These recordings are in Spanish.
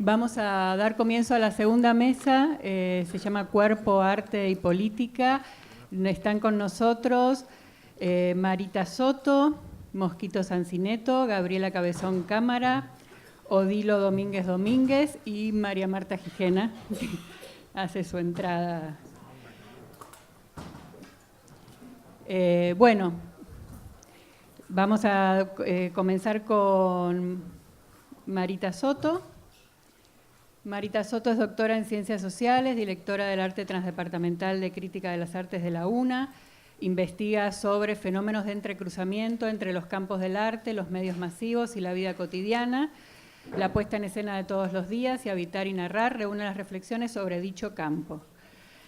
Vamos a dar comienzo a la segunda mesa, se llama Cuerpo, Arte y Política. Están con nosotros Marita Soto, Mosquito Sancineto, Gabriela Cabezón Cámara, Odilo Domínguez Domínguez y María Marta Gijena, que hace su entrada. Bueno, vamos a comenzar con Marita Soto. Marita Soto es doctora en Ciencias Sociales, directora del Arte Transdepartamental de Crítica de las Artes de la UNA, investiga sobre fenómenos de entrecruzamiento entre los campos del arte, los medios masivos y la vida cotidiana. La puesta en escena de todos los días y Habitar y Narrar reúne las reflexiones sobre dicho campo.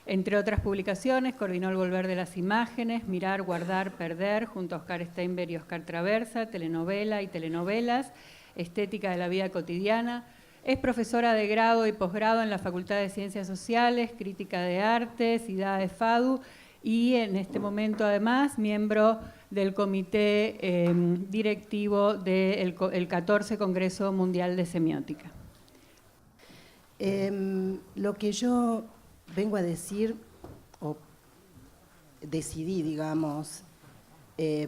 Entre otras publicaciones, coordinó el Volver de las Imágenes, Mirar, Guardar, Perder, junto a Oscar Steinberg y Oscar Traversa, Telenovela y Telenovelas, Estética de la Vida Cotidiana. Es profesora de grado y posgrado en la Facultad de Ciencias Sociales, Crítica de Artes, IDAE FADU, y en este momento además miembro del comité directivo del 14 Congreso Mundial de Semiótica. Lo que yo vengo a decir, o decidí, digamos,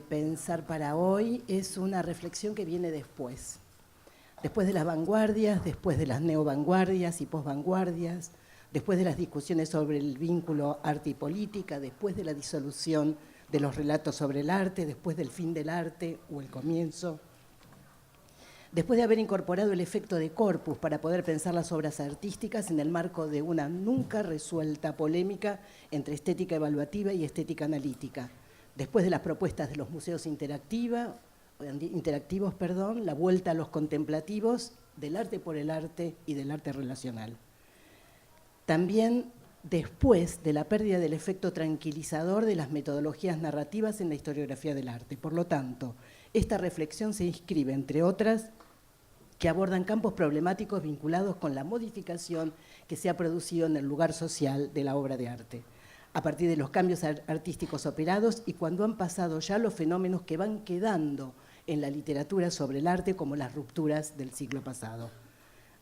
pensar para hoy, es una reflexión que viene después. Después de las vanguardias, después de las neovanguardias y posvanguardias, después de las discusiones sobre el vínculo arte y política, después de la disolución de los relatos sobre el arte, después del fin del arte o el comienzo, después de haber incorporado el efecto de corpus para poder pensar las obras artísticas en el marco de una nunca resuelta polémica entre estética evaluativa y estética analítica, después de las propuestas de los museos interactivos, la vuelta a los contemplativos del arte por el arte y del arte relacional. También después de la pérdida del efecto tranquilizador de las metodologías narrativas en la historiografía del arte. Por lo tanto, esta reflexión se inscribe, entre otras, que abordan campos problemáticos vinculados con la modificación que se ha producido en el lugar social de la obra de arte, a partir de los cambios artísticos operados y cuando han pasado ya los fenómenos que van quedando en la literatura sobre el arte como las rupturas del siglo pasado.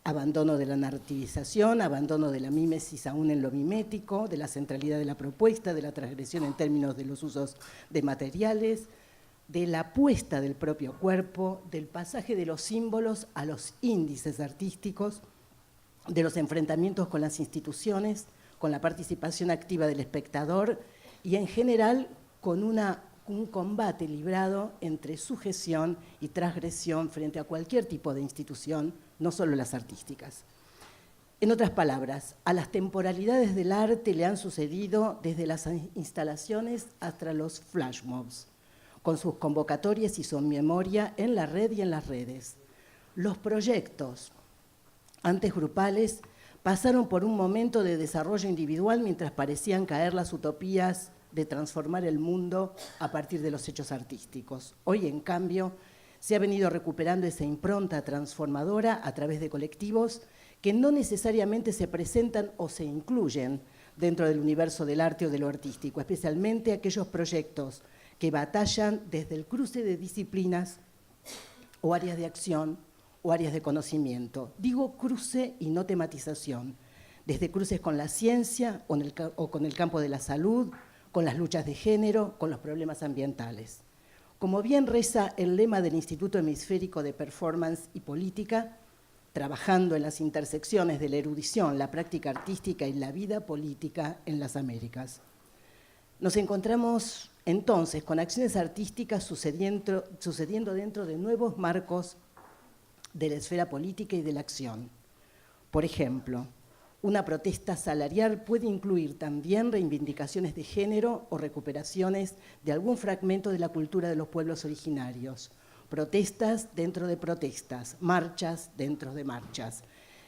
Abandono de la narrativización, abandono de la mímesis aún en lo mimético, de la centralidad de la propuesta, de la transgresión en términos de los usos de materiales, de la apuesta del propio cuerpo, del pasaje de los símbolos a los índices artísticos, de los enfrentamientos con las instituciones, con la participación activa del espectador y en general con un combate librado entre sujeción y transgresión frente a cualquier tipo de institución, no solo las artísticas. En otras palabras, a las temporalidades del arte le han sucedido desde las instalaciones hasta los flash mobs, con sus convocatorias y su memoria en la red y en las redes. Los proyectos, antes grupales, pasaron por un momento de desarrollo individual mientras parecían caer las utopías de transformar el mundo a partir de los hechos artísticos. Hoy, en cambio, se ha venido recuperando esa impronta transformadora a través de colectivos que no necesariamente se presentan o se incluyen dentro del universo del arte o de lo artístico, especialmente aquellos proyectos que batallan desde el cruce de disciplinas o áreas de acción o áreas de conocimiento. Digo cruce y no tematización, desde cruces con la ciencia o con el campo de la salud, con las luchas de género, con los problemas ambientales. Como bien reza el lema del Instituto Hemisférico de Performance y Política, trabajando en las intersecciones de la erudición, la práctica artística y la vida política en las Américas. Nos encontramos entonces con acciones artísticas sucediendo dentro de nuevos marcos de la esfera política y de la acción. Por ejemplo, una protesta salarial puede incluir también reivindicaciones de género o recuperaciones de algún fragmento de la cultura de los pueblos originarios, protestas dentro de protestas, marchas dentro de marchas.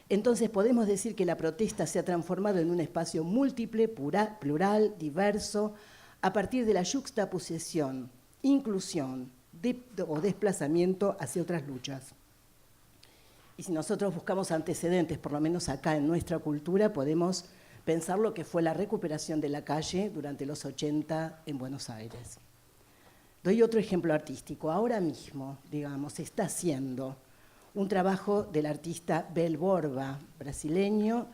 Entonces podemos decir que la protesta se ha transformado en un espacio múltiple, plural, diverso, a partir de la yuxtaposición, inclusión o desplazamiento hacia otras luchas. Y si nosotros buscamos antecedentes, por lo menos acá en nuestra cultura, podemos pensar lo que fue la recuperación de la calle durante los 80 en Buenos Aires. Doy otro ejemplo artístico. Ahora mismo, digamos, se está haciendo un trabajo del artista Bel Borba, brasileño,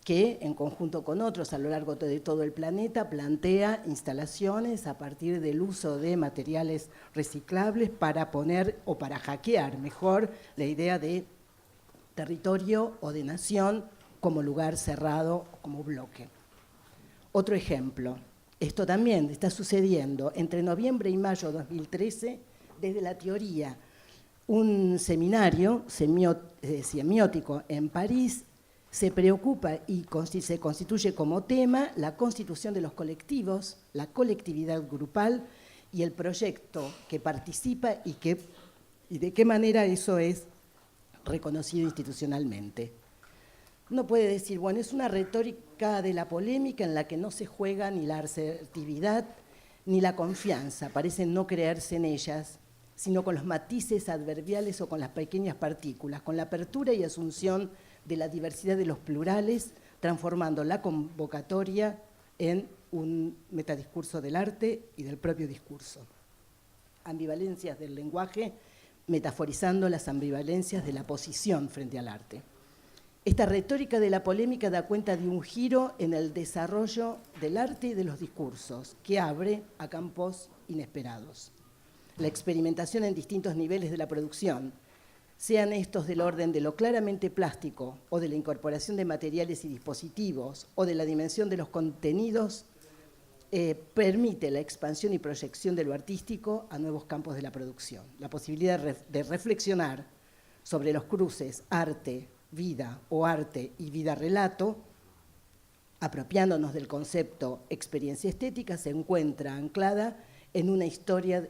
que en conjunto con otros a lo largo de todo el planeta plantea instalaciones a partir del uso de materiales reciclables para poner o para hackear mejor la idea de territorio o de nación como lugar cerrado, como bloque. Otro ejemplo, esto también está sucediendo entre noviembre y mayo de 2013, desde la teoría, un seminario semiótico en París se preocupa y se constituye como tema la constitución de los colectivos, la colectividad grupal y el proyecto que participa y de qué manera eso es reconocido institucionalmente. Uno puede decir, bueno, es una retórica de la polémica en la que no se juega ni la asertividad ni la confianza, parecen no creerse en ellas, sino con los matices adverbiales o con las pequeñas partículas, con la apertura y asunción de la diversidad de los plurales, transformando la convocatoria en un metadiscurso del arte y del propio discurso. Ambivalencias del lenguaje, metaforizando las ambivalencias de la posición frente al arte. Esta retórica de la polémica da cuenta de un giro en el desarrollo del arte y de los discursos, que abre a campos inesperados. La experimentación en distintos niveles de la producción, sean estos del orden de lo claramente plástico o de la incorporación de materiales y dispositivos o de la dimensión de los contenidos, permite la expansión y proyección de lo artístico a nuevos campos de la producción. La posibilidad de reflexionar sobre los cruces arte, vida o arte y vida-relato, apropiándonos del concepto experiencia estética, se encuentra anclada en una historia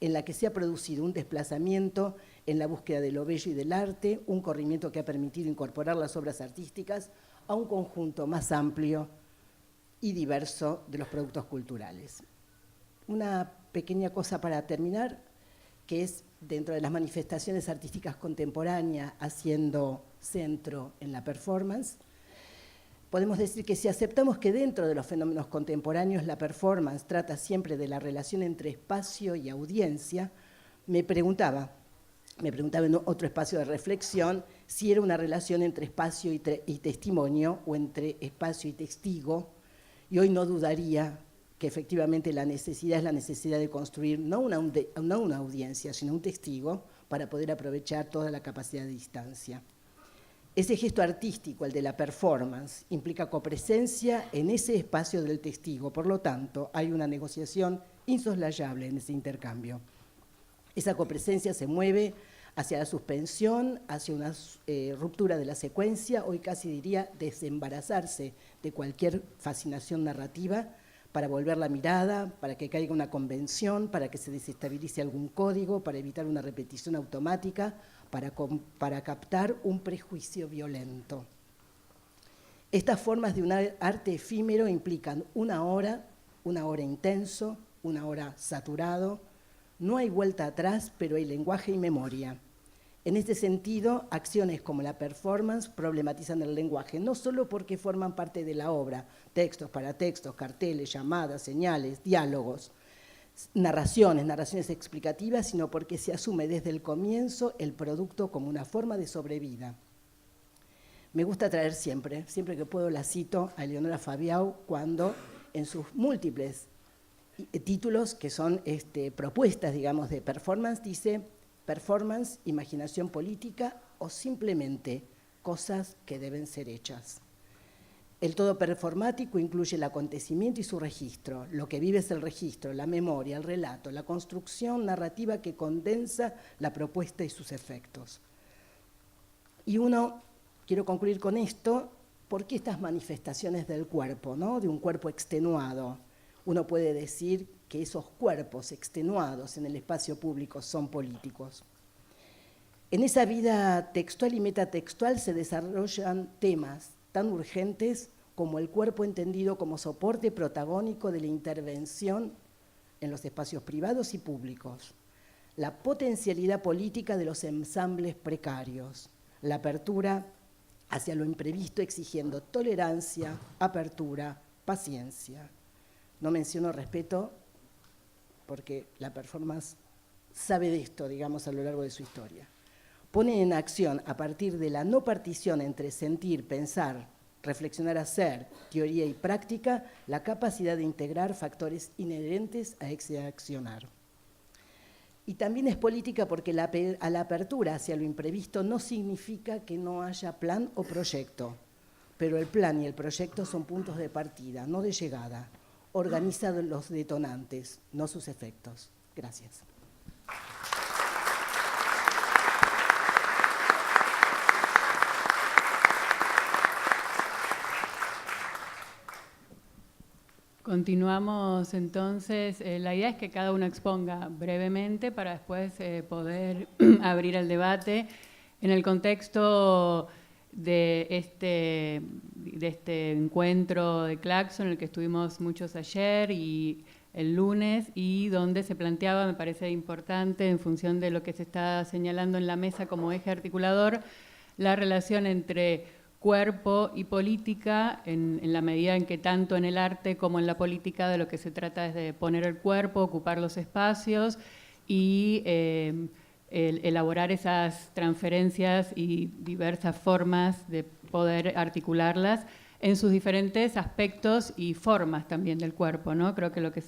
en la que se ha producido un desplazamiento en la búsqueda de lo bello y del arte, un corrimiento que ha permitido incorporar las obras artísticas a un conjunto más amplio y diverso de los productos culturales. Una pequeña cosa para terminar, que es dentro de las manifestaciones artísticas contemporáneas haciendo centro en la performance, podemos decir que si aceptamos que dentro de los fenómenos contemporáneos la performance trata siempre de la relación entre espacio y audiencia, me preguntaba en otro espacio de reflexión si era una relación entre espacio y testimonio o entre espacio y testigo, y hoy no dudaría que efectivamente la necesidad es la necesidad de construir no una audiencia, sino un testigo para poder aprovechar toda la capacidad de distancia. Ese gesto artístico, el de la performance, implica copresencia en ese espacio del testigo, por lo tanto, hay una negociación insoslayable en ese intercambio. Esa copresencia se mueve hacia la suspensión, hacia una ruptura de la secuencia, hoy casi diría desembarazarse de cualquier fascinación narrativa para volver la mirada, para que caiga una convención, para que se desestabilice algún código, para evitar una repetición automática, para captar un prejuicio violento. Estas formas de un arte efímero implican una hora intenso, una hora saturado. No hay vuelta atrás, pero hay lenguaje y memoria. En este sentido, acciones como la performance problematizan el lenguaje, no solo porque forman parte de la obra, textos, paratextos, carteles, llamadas, señales, diálogos, narraciones explicativas, sino porque se asume desde el comienzo el producto como una forma de sobrevida. Me gusta traer siempre que puedo la cito a Eleonora Fabiau cuando en sus múltiples títulos, que son propuestas, digamos, de performance, dice performance, imaginación política o simplemente cosas que deben ser hechas. El todo performático incluye el acontecimiento y su registro. Lo que vive es el registro, la memoria, el relato, la construcción narrativa que condensa la propuesta y sus efectos. Y quiero concluir con esto, ¿por qué estas manifestaciones del cuerpo, ¿no? De un cuerpo extenuado? Uno puede decir que esos cuerpos extenuados en el espacio público son políticos. En esa vida textual y metatextual se desarrollan temas tan urgentes como el cuerpo entendido como soporte protagónico de la intervención en los espacios privados y públicos, la potencialidad política de los ensambles precarios, la apertura hacia lo imprevisto exigiendo tolerancia, apertura, paciencia. No menciono respeto porque la performance sabe de esto, digamos, a lo largo de su historia. pone en acción a partir de la no partición entre sentir, pensar, reflexionar, hacer, teoría y práctica, la capacidad de integrar factores inherentes a ese accionar. Y también es política porque a la apertura hacia lo imprevisto no significa que no haya plan o proyecto, pero el plan y el proyecto son puntos de partida, no de llegada. Organiza los detonantes, no sus efectos. Gracias. Continuamos entonces. La idea es que cada uno exponga brevemente para después poder abrir el debate en el contexto de este encuentro de Claxon, en el que estuvimos muchos ayer y el lunes, y donde se planteaba, me parece importante, en función de lo que se está señalando en la mesa como eje articulador, la relación entre cuerpo y política, en la medida en que tanto en el arte como en la política de lo que se trata es de poner el cuerpo, ocupar los espacios y elaborar esas transferencias y diversas formas de poder articularlas en sus diferentes aspectos y formas también del cuerpo, ¿no? Creo que lo que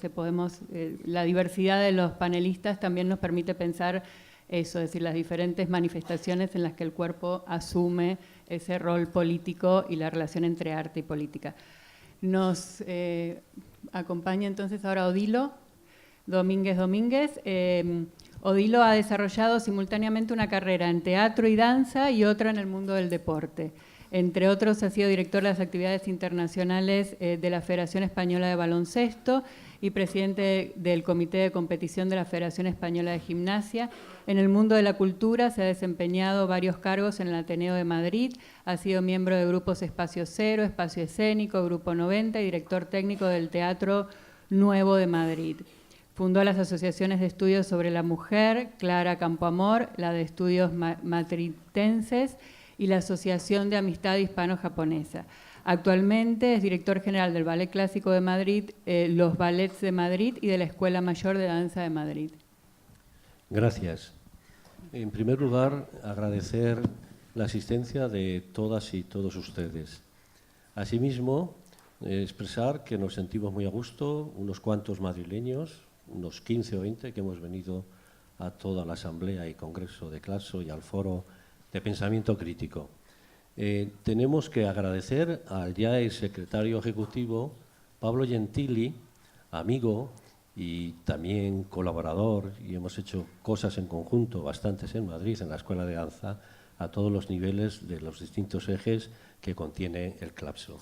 la diversidad de los panelistas también nos permite pensar eso, es decir, las diferentes manifestaciones en las que el cuerpo asume ese rol político y la relación entre arte y política. Nos acompaña entonces ahora Odilo Domínguez. Odilo ha desarrollado simultáneamente una carrera en teatro y danza y otra en el mundo del deporte. Entre otros, ha sido director de las actividades internacionales de la Federación Española de Baloncesto y presidente del Comité de Competición de la Federación Española de Gimnasia. En el mundo de la cultura se ha desempeñado varios cargos en el Ateneo de Madrid, ha sido miembro de grupos Espacio Cero, Espacio Escénico, Grupo 90 y director técnico del Teatro Nuevo de Madrid. Fundó las asociaciones de estudios sobre la mujer, Clara Campoamor, la de estudios matritenses y la Asociación de Amistad Hispano-Japonesa. Actualmente es director general del Ballet Clásico de Madrid, los Ballets de Madrid y de la Escuela Mayor de Danza de Madrid. Gracias. En primer lugar, agradecer la asistencia de todas y todos ustedes. Asimismo, expresar que nos sentimos muy a gusto, unos cuantos madrileños, unos 15 o 20 que hemos venido a toda la asamblea y congreso de Claxon y al foro de pensamiento crítico. Tenemos que agradecer al ya ex secretario ejecutivo Pablo Gentili, amigo y también colaborador, y hemos hecho cosas en conjunto, bastantes en Madrid, en la Escuela de Danza, a todos los niveles de los distintos ejes que contiene el Claxon.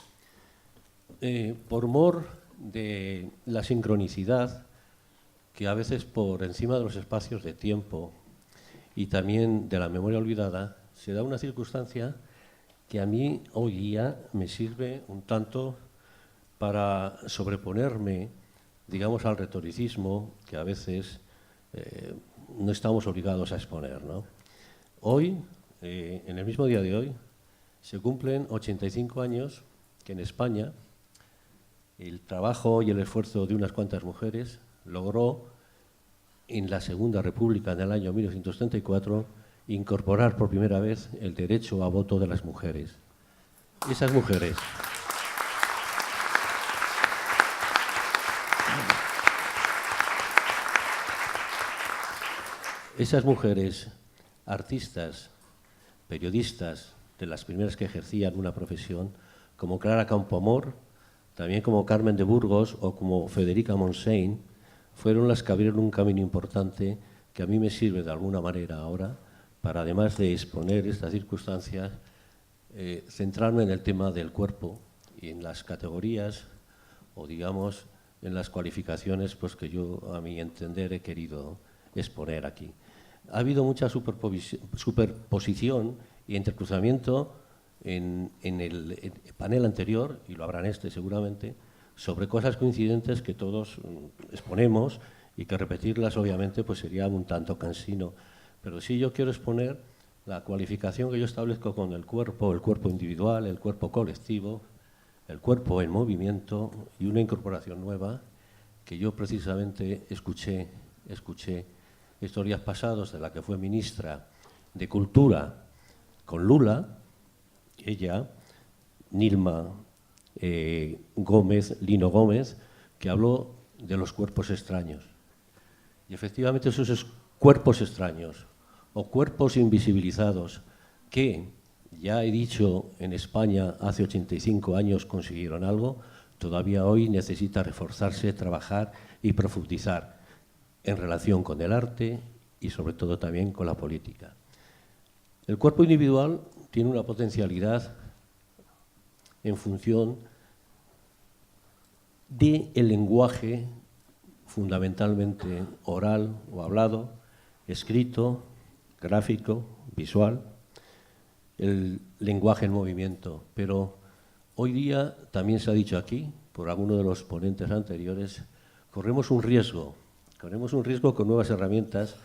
Por mor de la sincronicidad, que a veces por encima de los espacios de tiempo y también de la memoria olvidada, se da una circunstancia que a mí hoy día me sirve un tanto para sobreponerme, digamos, al retoricismo que a veces no estamos obligados a exponer, ¿no? Hoy, en el mismo día de hoy, se cumplen 85 años que en España el trabajo y el esfuerzo de unas cuantas mujeres logró en la Segunda República en el año 1934 incorporar por primera vez el derecho a voto de las mujeres. Esas mujeres, artistas, periodistas, de las primeras que ejercían una profesión, como Clara Campoamor, también como Carmen de Burgos o como Federica Montseny, fueron las que abrieron un camino importante que a mí me sirve de alguna manera ahora para, además de exponer estas circunstancias, centrarme en el tema del cuerpo y en las categorías o, digamos, en las cualificaciones pues, que yo, a mi entender, he querido exponer aquí. Ha habido mucha superposición y intercruzamiento en el panel anterior, y lo habrá en este seguramente, sobre cosas coincidentes que todos exponemos y que repetirlas obviamente pues sería un tanto cansino. Pero sí yo quiero exponer la cualificación que yo establezco con el cuerpo individual, el cuerpo colectivo, el cuerpo en movimiento y una incorporación nueva que yo precisamente escuché estos días pasados de la que fue ministra de Cultura con Lula, ella, Nilma Lino Gómez, que habló de los cuerpos extraños. Y efectivamente esos cuerpos extraños o cuerpos invisibilizados que, ya he dicho, en España hace 85 años consiguieron algo, todavía hoy necesita reforzarse, trabajar y profundizar en relación con el arte y sobre todo también con la política. El cuerpo individual tiene una potencialidad en función del lenguaje fundamentalmente oral o hablado, escrito, gráfico, visual, el lenguaje en movimiento. Pero hoy día, también se ha dicho aquí, por alguno de los ponentes anteriores, corremos un riesgo con nuevas herramientas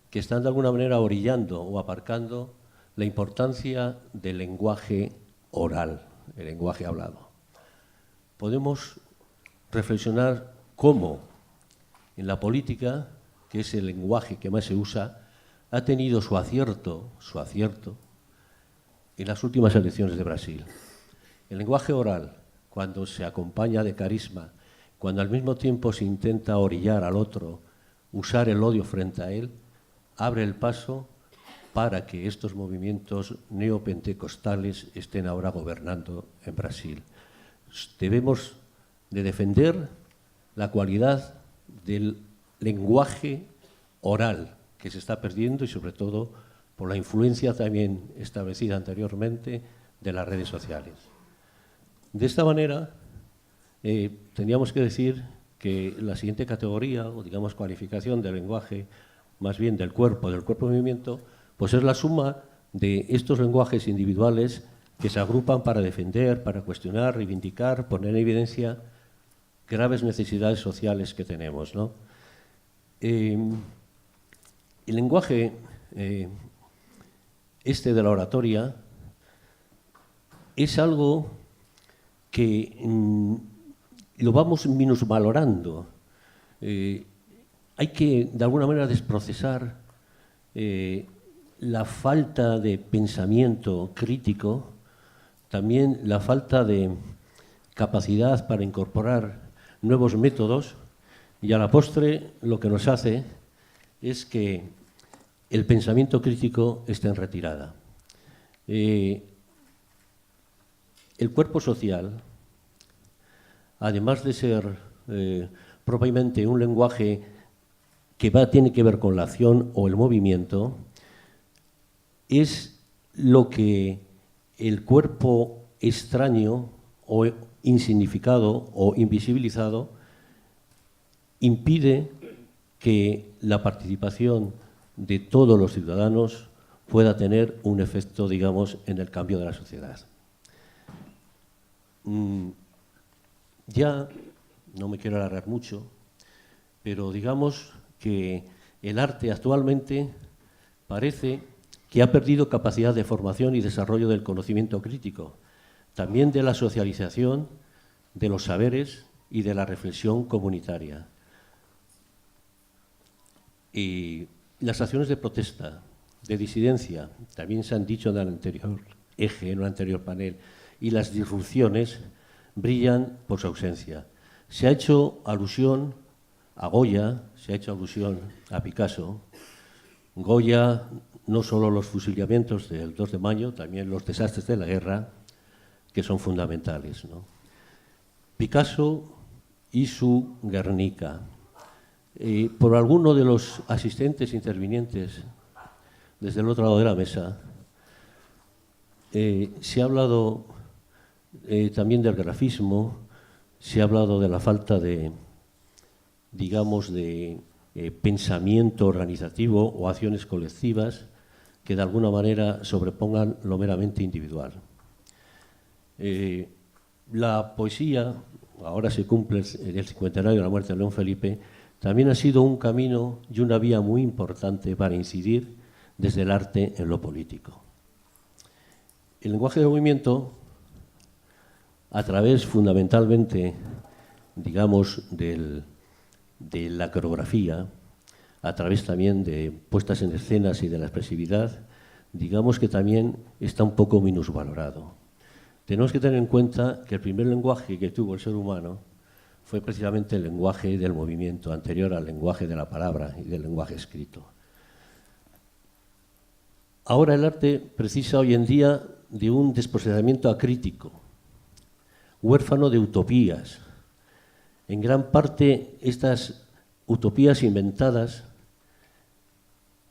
que están de alguna manera orillando o aparcando la importancia del lenguaje oral, el lenguaje hablado. Podemos reflexionar cómo en la política, que es el lenguaje que más se usa, ha tenido su acierto en las últimas elecciones de Brasil. El lenguaje oral, cuando se acompaña de carisma, cuando al mismo tiempo se intenta orillar al otro, usar el odio frente a él, abre el paso para que estos movimientos neopentecostales estén ahora gobernando en Brasil. Debemos de defender la cualidad del lenguaje oral que se está perdiendo y sobre todo por la influencia también establecida anteriormente de las redes sociales. De esta manera, teníamos que decir que la siguiente categoría, o digamos cualificación del lenguaje, más bien del cuerpo movimiento, pues es la suma de estos lenguajes individuales que se agrupan para defender, para cuestionar, reivindicar, poner en evidencia graves necesidades sociales que tenemos, ¿no? El lenguaje de la oratoria es algo que lo vamos minusvalorando. Hay que, de alguna manera, desprocesar la falta de pensamiento crítico, también la falta de capacidad para incorporar nuevos métodos, y a la postre lo que nos hace es que el pensamiento crítico esté en retirada. El cuerpo social, además de ser propiamente un lenguaje que tiene que ver con la acción o el movimiento, es lo que el cuerpo extraño o insignificado o invisibilizado impide que la participación de todos los ciudadanos pueda tener un efecto, digamos, en el cambio de la sociedad. Ya no me quiero alargar mucho, pero digamos que el arte actualmente parece que ha perdido capacidad de formación y desarrollo del conocimiento crítico, también de la socialización, de los saberes y de la reflexión comunitaria. Y las acciones de protesta, de disidencia, también se han dicho en el anterior eje, en el anterior panel, y las disrupciones brillan por su ausencia. Se ha hecho alusión a Goya, se ha hecho alusión a Picasso. Goya, no solo los fusilamientos del 2 de mayo, también los desastres de la guerra, que son fundamentales, ¿no? Picasso y su Guernica. Por alguno de los asistentes intervinientes desde el otro lado de la mesa, se ha hablado también del grafismo, se ha hablado de la falta de, digamos, de pensamiento organizativo o acciones colectivas que de alguna manera sobrepongan lo meramente individual. La poesía, ahora se cumple el 50 de la muerte de León Felipe, también ha sido un camino y una vía muy importante para incidir desde el arte en lo político. El lenguaje de movimiento, a través fundamentalmente, digamos, de la coreografía, a través también de puestas en escenas y de la expresividad, digamos que también está un poco minusvalorado. Tenemos que tener en cuenta que el primer lenguaje que tuvo el ser humano fue precisamente el lenguaje del movimiento, anterior al lenguaje de la palabra y del lenguaje escrito. Ahora el arte precisa hoy en día de un desprocesamiento acrítico, huérfano de utopías. En gran parte estas utopías inventadas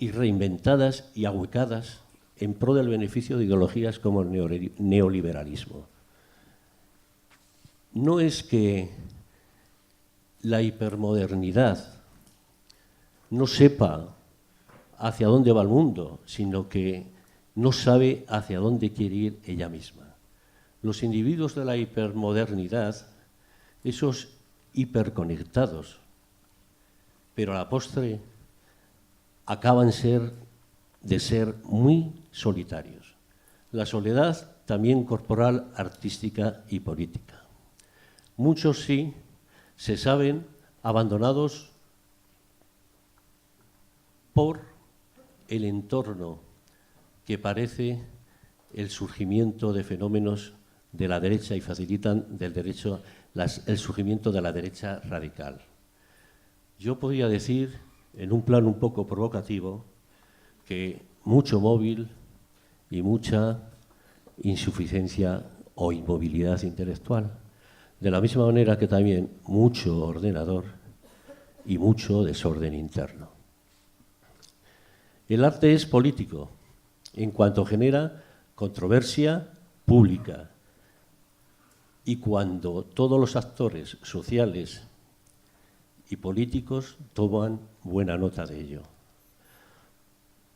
y reinventadas y ahuecadas en pro del beneficio de ideologías como el neoliberalismo. No es que la hipermodernidad no sepa hacia dónde va el mundo, sino que no sabe hacia dónde quiere ir ella misma. Los individuos de la hipermodernidad, esos hiperconectados, pero a la postre acaban de ser muy solitarios. La soledad también corporal, artística y política. Muchos sí se saben abandonados por el entorno que parece el surgimiento de fenómenos de la derecha y facilitan el surgimiento de la derecha radical. Yo podría decir, en un plano un poco provocativo, que mucho móvil y mucha insuficiencia o inmovilidad intelectual, de la misma manera que también mucho ordenador y mucho desorden interno. El arte es político en cuanto genera controversia pública y cuando todos los actores sociales y políticos toman buena nota de ello.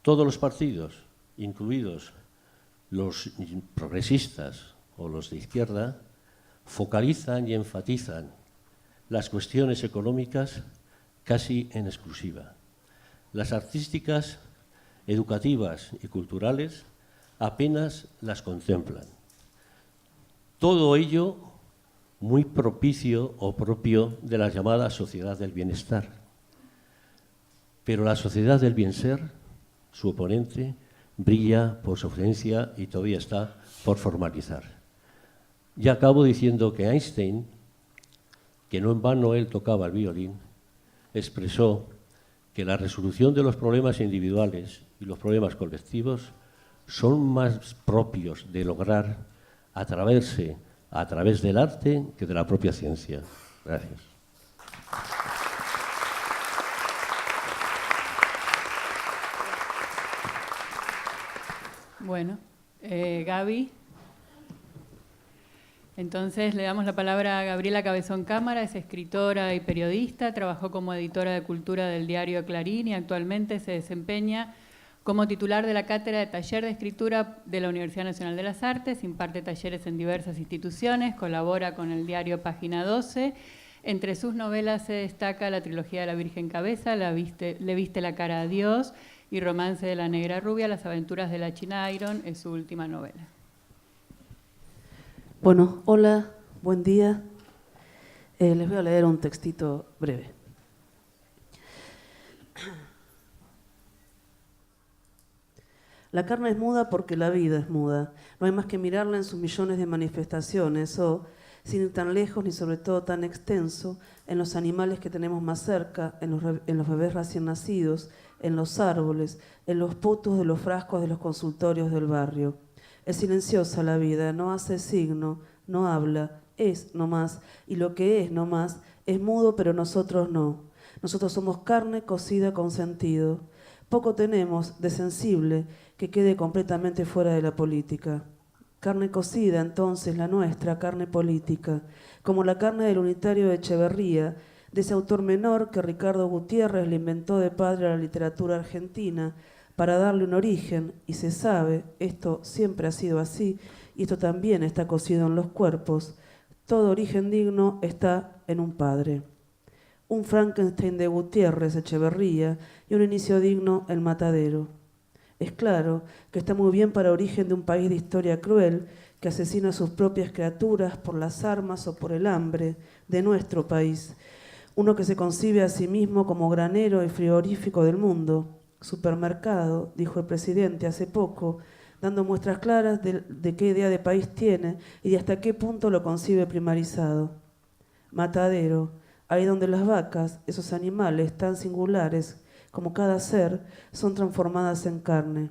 Todos los partidos, incluidos los progresistas o los de izquierda, focalizan y enfatizan las cuestiones económicas casi en exclusiva. Las artísticas, educativas y culturales apenas las contemplan. Todo ello muy propicio o propio de la llamada sociedad del bienestar. Pero la sociedad del bien ser, su oponente, brilla por su ausencia y todavía está por formalizar. Ya acabo diciendo que Einstein, que no en vano él tocaba el violín, expresó que la resolución de los problemas individuales y los problemas colectivos son más propios de lograr a través del arte que de la propia ciencia. Gracias. Bueno, Gaby. Entonces le damos la palabra a Gabriela Cabezón Cámara, es escritora y periodista, trabajó como editora de cultura del diario Clarín y actualmente se desempeña como titular de la Cátedra de Taller de Escritura de la Universidad Nacional de las Artes, imparte talleres en diversas instituciones, colabora con el diario Página 12. Entre sus novelas se destaca la trilogía de la Virgen Cabeza, Le viste la cara a Dios y Romance de la Negra Rubia, Las aventuras de la China Iron, es su última novela. Bueno, hola, buen día. Les voy a leer un textito breve. La carne es muda porque la vida es muda. No hay más que mirarla en sus millones de manifestaciones o, sin ir tan lejos ni sobre todo tan extenso, en los animales que tenemos más cerca, en los bebés recién nacidos, en los árboles, en los putos de los frascos de los consultorios del barrio. Es silenciosa la vida, no hace signo, no habla, es nomás, y lo que es nomás es mudo, pero nosotros no. Nosotros somos carne cocida con sentido. Poco tenemos de sensible que quede completamente fuera de la política. Carne cocida, entonces, la nuestra, carne política, como la carne del unitario de Echeverría, de ese autor menor que Ricardo Gutiérrez le inventó de padre a la literatura argentina, para darle un origen, y se sabe, esto siempre ha sido así, y esto también está cocido en los cuerpos, todo origen digno está en un padre. Un Frankenstein de Gutiérrez, Echeverría, y un inicio digno, el Matadero. Es claro que está muy bien para origen de un país de historia cruel, que asesina a sus propias criaturas por las armas o por el hambre de nuestro país, uno que se concibe a sí mismo como granero y frigorífico del mundo. Supermercado, dijo el presidente hace poco, dando muestras claras de qué idea de país tiene y de hasta qué punto lo concibe primarizado. Matadero, ahí donde las vacas, esos animales tan singulares como cada ser, son transformadas en carne.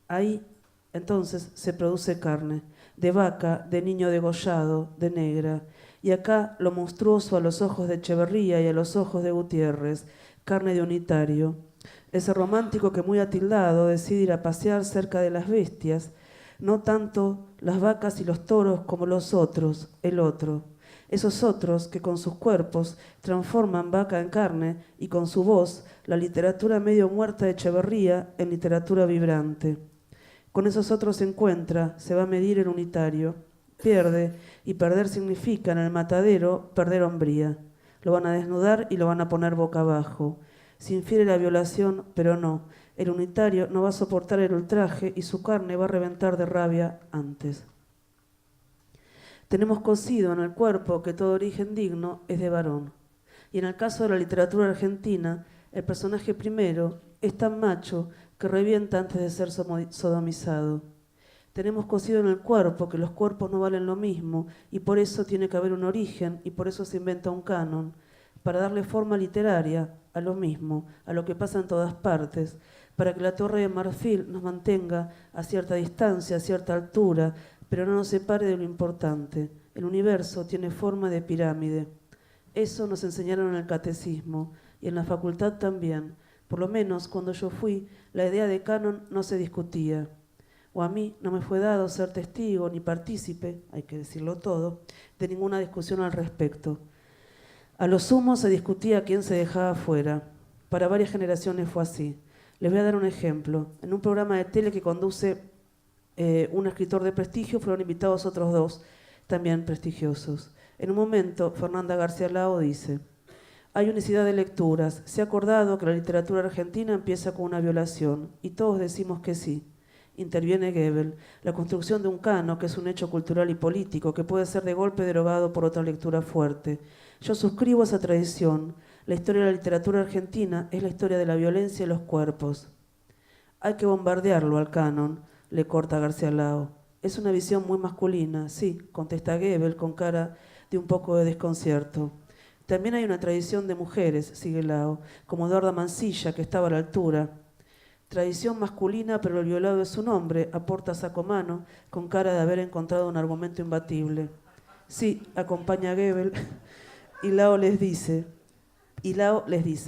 Ahí entonces se produce carne, de vaca, de niño degollado, de negra. Y acá lo monstruoso a los ojos de Echeverría y a los ojos de Gutiérrez, carne de unitario. Ese romántico que muy atildado decide ir a pasear cerca de las bestias, no tanto las vacas y los toros como los otros, el otro. Esos otros que con sus cuerpos transforman vaca en carne y con su voz la literatura medio muerta de Echeverría en literatura vibrante. Con esos otros se encuentra, se va a medir el unitario, pierde, y perder significa en el matadero perder hombría. Lo van a desnudar y lo van a poner boca abajo. Se infiere la violación, pero no. El unitario no va a soportar el ultraje y su carne va a reventar de rabia antes. Tenemos cosido en el cuerpo que todo origen digno es de varón. Y en el caso de la literatura argentina, el personaje primero es tan macho que revienta antes de ser sodomizado. Tenemos cosido en el cuerpo que los cuerpos no valen lo mismo y por eso tiene que haber un origen y por eso se inventa un canon, para darle forma literaria a lo mismo, a lo que pasa en todas partes, para que la Torre de Marfil nos mantenga a cierta distancia, a cierta altura, pero no nos separe de lo importante. El universo tiene forma de pirámide. Eso nos enseñaron en el catecismo y en la facultad también. Por lo menos cuando yo fui, la idea de canon no se discutía. O a mí no me fue dado ser testigo ni partícipe, hay que decirlo todo, de ninguna discusión al respecto. A lo sumo se discutía quién se dejaba fuera. Para varias generaciones fue así. Les voy a dar un ejemplo. En un programa de tele que conduce un escritor de prestigio fueron invitados otros dos, también prestigiosos. En un momento, Fernanda García Lao dice: hay unicidad de lecturas. Se ha acordado que la literatura argentina empieza con una violación, y todos decimos que sí. Interviene Goebbels, la construcción de un canon que es un hecho cultural y político que puede ser de golpe derogado por otra lectura fuerte. Yo suscribo esa tradición. La historia de la literatura argentina es la historia de la violencia y los cuerpos. Hay que bombardearlo al canon, le corta García Lao. Es una visión muy masculina, sí, contesta Goebbels con cara de un poco de desconcierto. También hay una tradición de mujeres, sigue Lao, como Eduarda Mansilla, que estaba a la altura. Tradición masculina, pero el violado es un hombre, aporta Sacomano, con cara de haber encontrado un argumento imbatible. Sí, acompaña a Goebbels, y Lao les dice,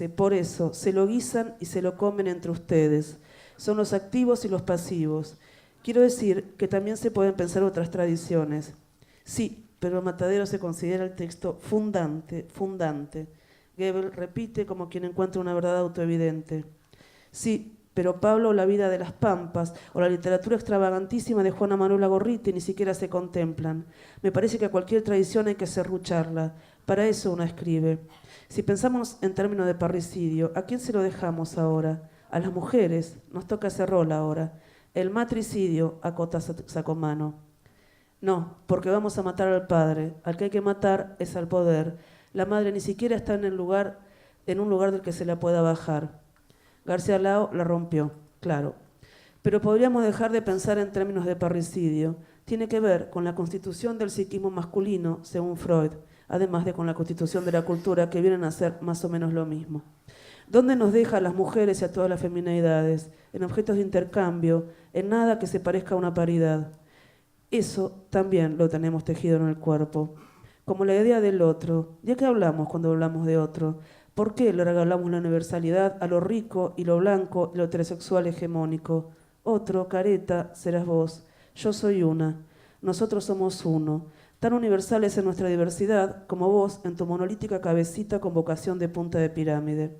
por eso, se lo guisan y se lo comen entre ustedes. Son los activos y los pasivos. Quiero decir que también se pueden pensar otras tradiciones. Sí, pero el Matadero se considera el texto fundante. Goebbels repite como quien encuentra una verdad autoevidente. Sí, pero Pablo, la vida de las Pampas o la literatura extravagantísima de Juana Manuela Gorriti ni siquiera se contemplan. Me parece que a cualquier tradición hay que serrucharla. Para eso uno escribe. Si pensamos en términos de parricidio, ¿a quién se lo dejamos ahora? A las mujeres. Nos toca hacer rol ahora. El matricidio, acota Sacomano. No, porque vamos a matar al padre. Al que hay que matar es al poder. La madre ni siquiera está en un lugar del que se la pueda bajar. García Lao la rompió, claro. Pero podríamos dejar de pensar en términos de parricidio. Tiene que ver con la constitución del psiquismo masculino, según Freud, además de con la constitución de la cultura, que vienen a ser más o menos lo mismo. ¿Dónde nos deja a las mujeres y a todas las feminidades? En objetos de intercambio, en nada que se parezca a una paridad. Eso también lo tenemos tejido en el cuerpo. Como la idea del otro. ¿De qué hablamos cuando hablamos de otro? ¿Por qué le regalamos la universalidad a lo rico y lo blanco y lo heterosexual hegemónico? Otro, careta, serás vos. Yo soy una. Nosotros somos uno. Tan universales en nuestra diversidad como vos en tu monolítica cabecita con vocación de punta de pirámide.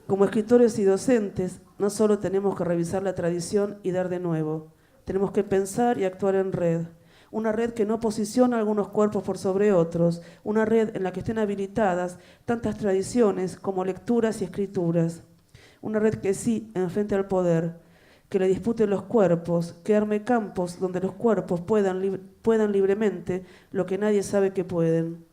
Como escritores y docentes, no solo tenemos que revisar la tradición y dar de nuevo. Tenemos que pensar y actuar en red. Una red que no posiciona algunos cuerpos por sobre otros, una red en la que estén habilitadas tantas tradiciones como lecturas y escrituras. Una red que sí enfrente al poder, que le dispute los cuerpos, que arme campos donde los cuerpos puedan libremente lo que nadie sabe que pueden,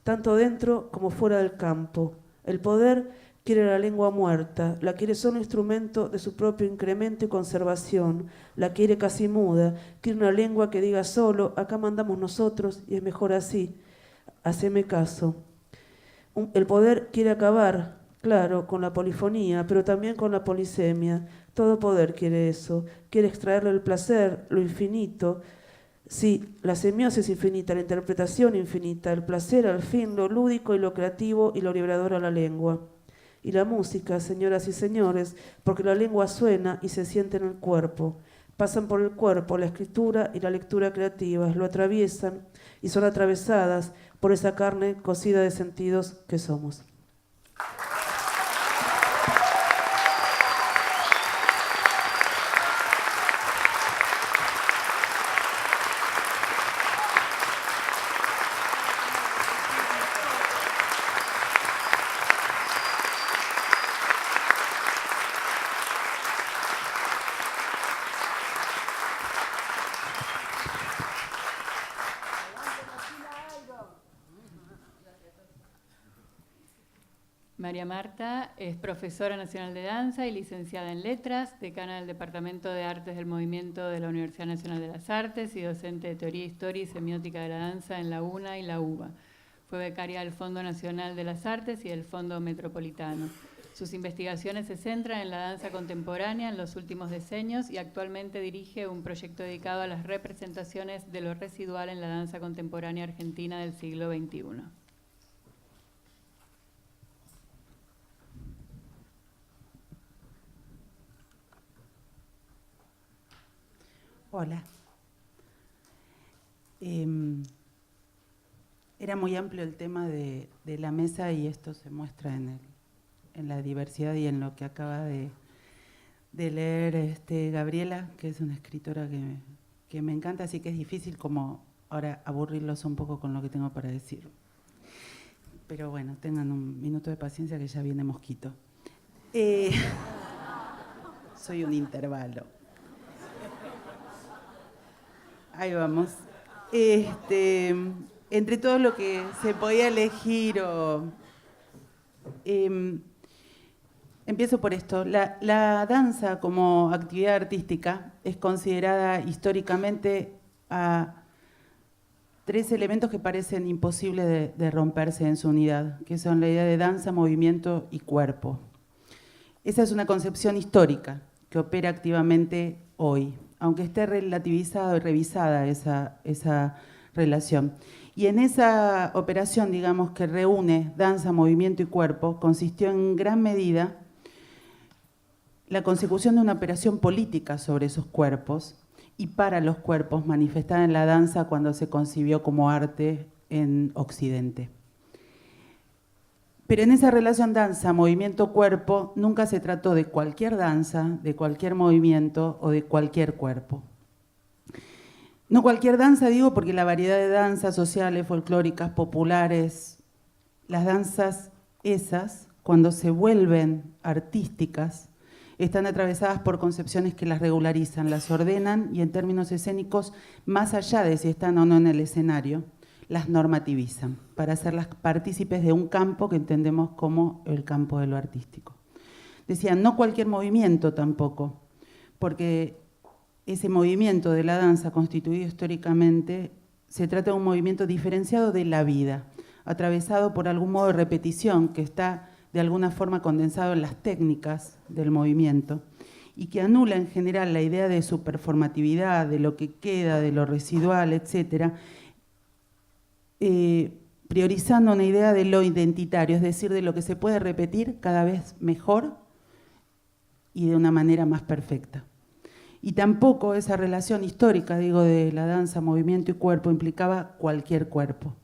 tanto dentro como fuera del campo. El poder quiere la lengua muerta, la quiere solo instrumento de su propio incremento y conservación, la quiere casi muda, quiere una lengua que diga solo, acá mandamos nosotros y es mejor así, haceme caso. El poder quiere acabar, claro, con la polifonía, pero también con la polisemia. Todo poder quiere eso, quiere extraerle el placer, lo infinito. Sí, la semiosis infinita, la interpretación infinita, el placer al fin, lo lúdico y lo creativo y lo liberador a la lengua. Y la música, señoras y señores, porque la lengua suena y se siente en el cuerpo. Pasan por el cuerpo la escritura y la lectura creativas, lo atraviesan y son atravesadas por esa carne cocida de sentidos que somos. María Marta es profesora nacional de danza y licenciada en letras, decana del Departamento de Artes del Movimiento de la Universidad Nacional de las Artes y docente de Teoría, Historia y Semiótica de la Danza en la UNA y la UBA. Fue becaria del Fondo Nacional de las Artes y del Fondo Metropolitano. Sus investigaciones se centran en la danza contemporánea en los últimos decenios y actualmente dirige un proyecto dedicado a las representaciones de lo residual en la danza contemporánea argentina del siglo XXI. Hola. Era muy amplio el tema de la mesa y esto se muestra en la diversidad y en lo que acaba de leer Gabriela, que es una escritora que me encanta, así que es difícil como ahora aburrirlos un poco con lo que tengo para decir. Pero bueno, tengan un minuto de paciencia que ya viene Mosquito. Soy un intervalo. Ahí vamos. Entre todo lo que se podía elegir, empiezo por esto. La danza como actividad artística es considerada históricamente a tres elementos que parecen imposibles de romperse en su unidad, que son la idea de danza, movimiento y cuerpo. Esa es una concepción histórica que opera activamente hoy, aunque esté relativizada y revisada esa relación. Y en esa operación, digamos, que reúne danza, movimiento y cuerpo, consistió en gran medida la consecución de una operación política sobre esos cuerpos y para los cuerpos manifestada en la danza cuando se concibió como arte en Occidente. Pero en esa relación danza, movimiento, cuerpo, nunca se trató de cualquier danza, de cualquier movimiento o de cualquier cuerpo. No cualquier danza, digo, porque la variedad de danzas sociales, folclóricas, populares, las danzas esas, cuando se vuelven artísticas, están atravesadas por concepciones que las regularizan, las ordenan y en términos escénicos, más allá de si están o no en el escenario, las normativizan para hacerlas partícipes de un campo que entendemos como el campo de lo artístico. Decían, no cualquier movimiento tampoco, porque ese movimiento de la danza constituido históricamente se trata de un movimiento diferenciado de la vida, atravesado por algún modo de repetición que está de alguna forma condensado en las técnicas del movimiento y que anula en general la idea de su performatividad, de lo que queda, de lo residual, etcétera, priorizando una idea de lo identitario, es decir, de lo que se puede repetir cada vez mejor y de una manera más perfecta. Y tampoco esa relación histórica, digo, de la danza, movimiento y cuerpo implicaba cualquier cuerpo.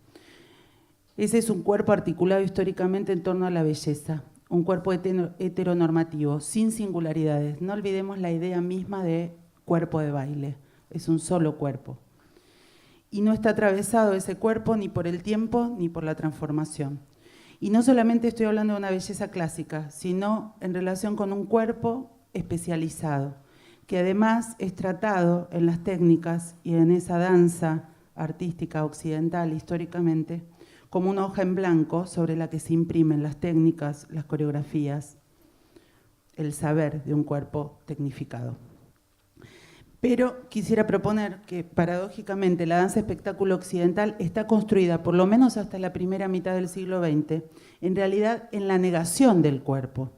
Ese es un cuerpo articulado históricamente en torno a la belleza, un cuerpo heteronormativo, sin singularidades. No olvidemos la idea misma de cuerpo de baile, es un solo cuerpo. Y no está atravesado ese cuerpo ni por el tiempo ni por la transformación. Y no solamente estoy hablando de una belleza clásica, sino en relación con un cuerpo especializado, que además es tratado en las técnicas y en esa danza artística occidental históricamente como una hoja en blanco sobre la que se imprimen las técnicas, las coreografías, el saber de un cuerpo tecnificado. Pero quisiera proponer que, paradójicamente, la danza espectáculo occidental está construida, por lo menos hasta la primera mitad del siglo XX, en realidad en la negación del cuerpo.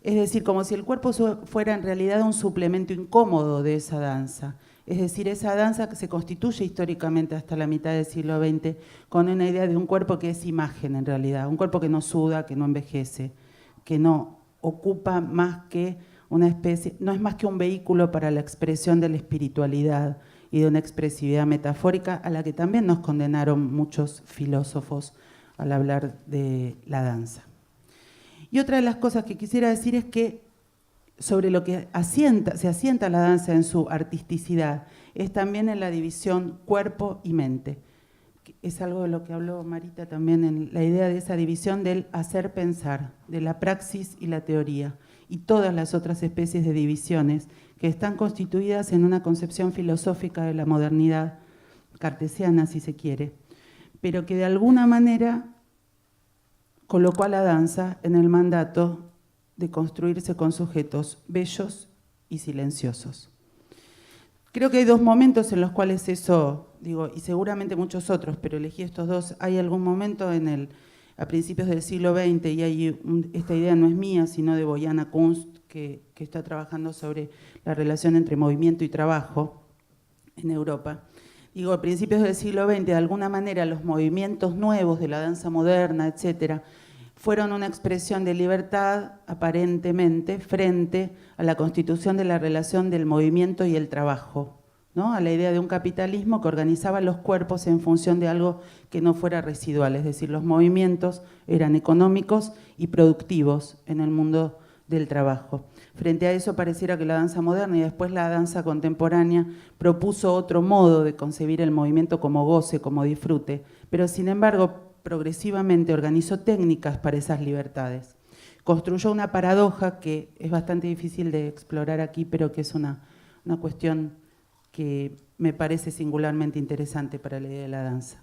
Es decir, como si el cuerpo fuera en realidad un suplemento incómodo de esa danza. Es decir, esa danza que se constituye históricamente hasta la mitad del siglo XX con una idea de un cuerpo que es imagen en realidad, un cuerpo que no suda, que no envejece, que no ocupa más que una especie, no es más que un vehículo para la expresión de la espiritualidad y de una expresividad metafórica a la que también nos condenaron muchos filósofos al hablar de la danza. Y otra de las cosas que quisiera decir es que sobre lo que se asienta la danza en su artisticidad es también en la división cuerpo y mente. Es algo de lo que habló Marita también, en la idea de esa división del hacer pensar, de la praxis y la teoría, y todas las otras especies de divisiones que están constituidas en una concepción filosófica de la modernidad, cartesiana si se quiere, pero que de alguna manera colocó a la danza en el mandato de construirse con sujetos bellos y silenciosos. Creo que hay dos momentos en los cuales eso, digo, y seguramente muchos otros, pero elegí estos dos. Hay algún momento a principios del siglo XX, y esta idea no es mía, sino de Bojana Kunst, que está trabajando sobre la relación entre movimiento y trabajo en Europa. Digo, a principios del siglo XX, de alguna manera, los movimientos nuevos de la danza moderna, etcétera, fueron una expresión de libertad, aparentemente, frente a la constitución de la relación del movimiento y el trabajo, ¿no? A la idea de un capitalismo que organizaba los cuerpos en función de algo que no fuera residual, es decir, los movimientos eran económicos y productivos en el mundo del trabajo. Frente a eso pareciera que la danza moderna y después la danza contemporánea propuso otro modo de concebir el movimiento como goce, como disfrute, pero sin embargo progresivamente organizó técnicas para esas libertades. Construyó una paradoja que es bastante difícil de explorar aquí, pero que es una cuestión que me parece singularmente interesante para la idea de la danza.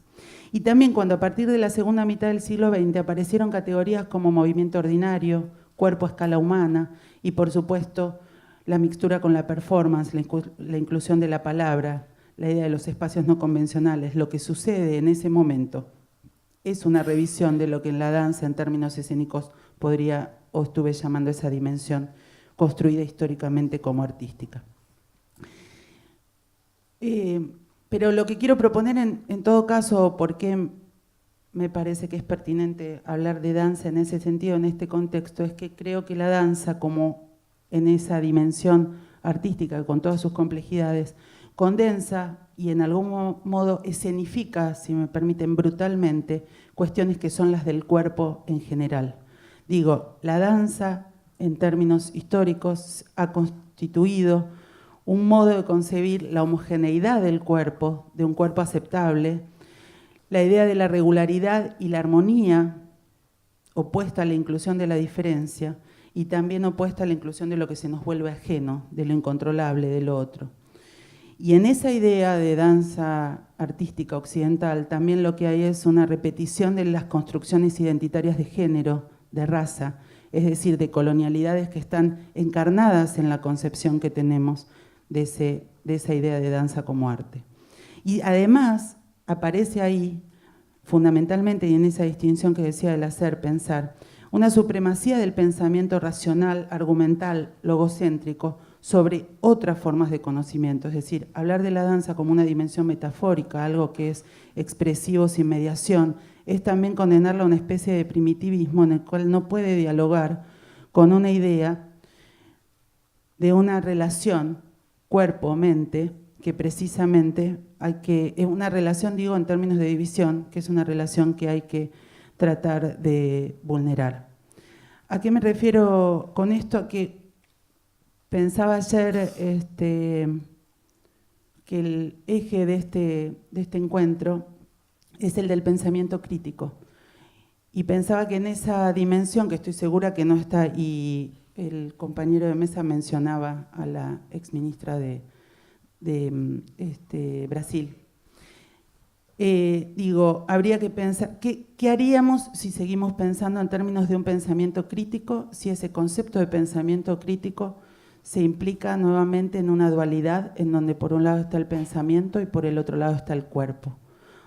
Y también cuando a partir de la segunda mitad del siglo XX aparecieron categorías como movimiento ordinario, cuerpo a escala humana y, por supuesto, la mixtura con la performance, la inclusión de la palabra, la idea de los espacios no convencionales, lo que sucede en ese momento es una revisión de lo que en la danza, en términos escénicos, podría o estuve llamando esa dimensión construida históricamente como artística. Pero lo que quiero proponer en todo caso, porque me parece que es pertinente hablar de danza en ese sentido, en este contexto, es que creo que la danza, como en esa dimensión artística, con todas sus complejidades, condensa y en algún modo escenifica, si me permiten brutalmente, cuestiones que son las del cuerpo en general. Digo, la danza, en términos históricos, ha constituido un modo de concebir la homogeneidad del cuerpo, de un cuerpo aceptable, la idea de la regularidad y la armonía, opuesta a la inclusión de la diferencia, y también opuesta a la inclusión de lo que se nos vuelve ajeno, de lo incontrolable, de lo otro. Y en esa idea de danza artística occidental también lo que hay es una repetición de las construcciones identitarias de género, de raza, es decir, de colonialidades que están encarnadas en la concepción que tenemos de esa idea de danza como arte. Y además aparece ahí, fundamentalmente, y en esa distinción que decía del hacer, pensar, una supremacía del pensamiento racional, argumental, logocéntrico, sobre otras formas de conocimiento, es decir, hablar de la danza como una dimensión metafórica, algo que es expresivo sin mediación, es también condenarla a una especie de primitivismo en el cual no puede dialogar con una idea de una relación cuerpo-mente que precisamente es una relación, digo, en términos de división, que es una relación que hay que tratar de vulnerar. ¿A qué me refiero con esto? A que pensaba ayer que el eje de este encuentro es el del pensamiento crítico. Y pensaba que en esa dimensión, que estoy segura que no está, y el compañero de mesa mencionaba a la exministra de Brasil, habría que pensar, ¿qué haríamos si seguimos pensando en términos de un pensamiento crítico, si ese concepto de pensamiento crítico se implica nuevamente en una dualidad en donde por un lado está el pensamiento y por el otro lado está el cuerpo?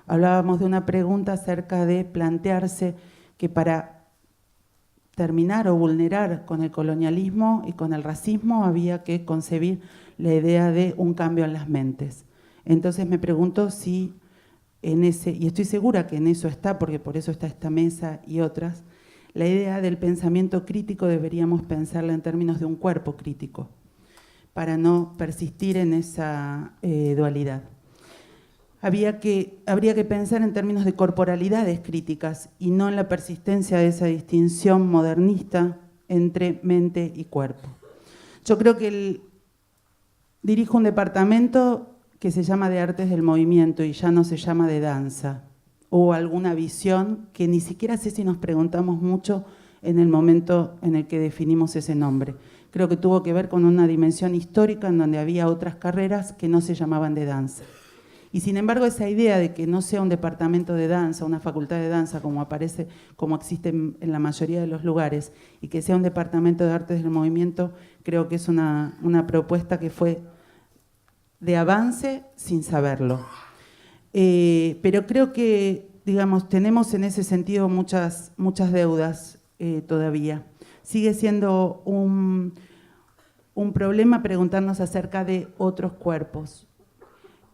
Hablábamos de una pregunta acerca de plantearse que para terminar o vulnerar con el colonialismo y con el racismo había que concebir la idea de un cambio en las mentes. Entonces me pregunto si en ese, y estoy segura que en eso está, porque por eso está esta mesa y otras, la idea del pensamiento crítico deberíamos pensarla en términos de un cuerpo crítico, para no persistir en esa dualidad. Habría que pensar en términos de corporalidades críticas y no en la persistencia de esa distinción modernista entre mente y cuerpo. Yo creo que dirijo un departamento que se llama de artes del movimiento y ya no se llama de danza, o alguna visión que ni siquiera sé si nos preguntamos mucho en el momento en el que definimos ese nombre. Creo que tuvo que ver con una dimensión histórica en donde había otras carreras que no se llamaban de danza. Y sin embargo, esa idea de que no sea un departamento de danza, una facultad de danza como existe en la mayoría de los lugares, y que sea un departamento de artes del movimiento, creo que es una propuesta que fue de avance sin saberlo. Pero creo que, tenemos en ese sentido muchas deudas todavía. Sigue siendo un problema preguntarnos acerca de otros cuerpos.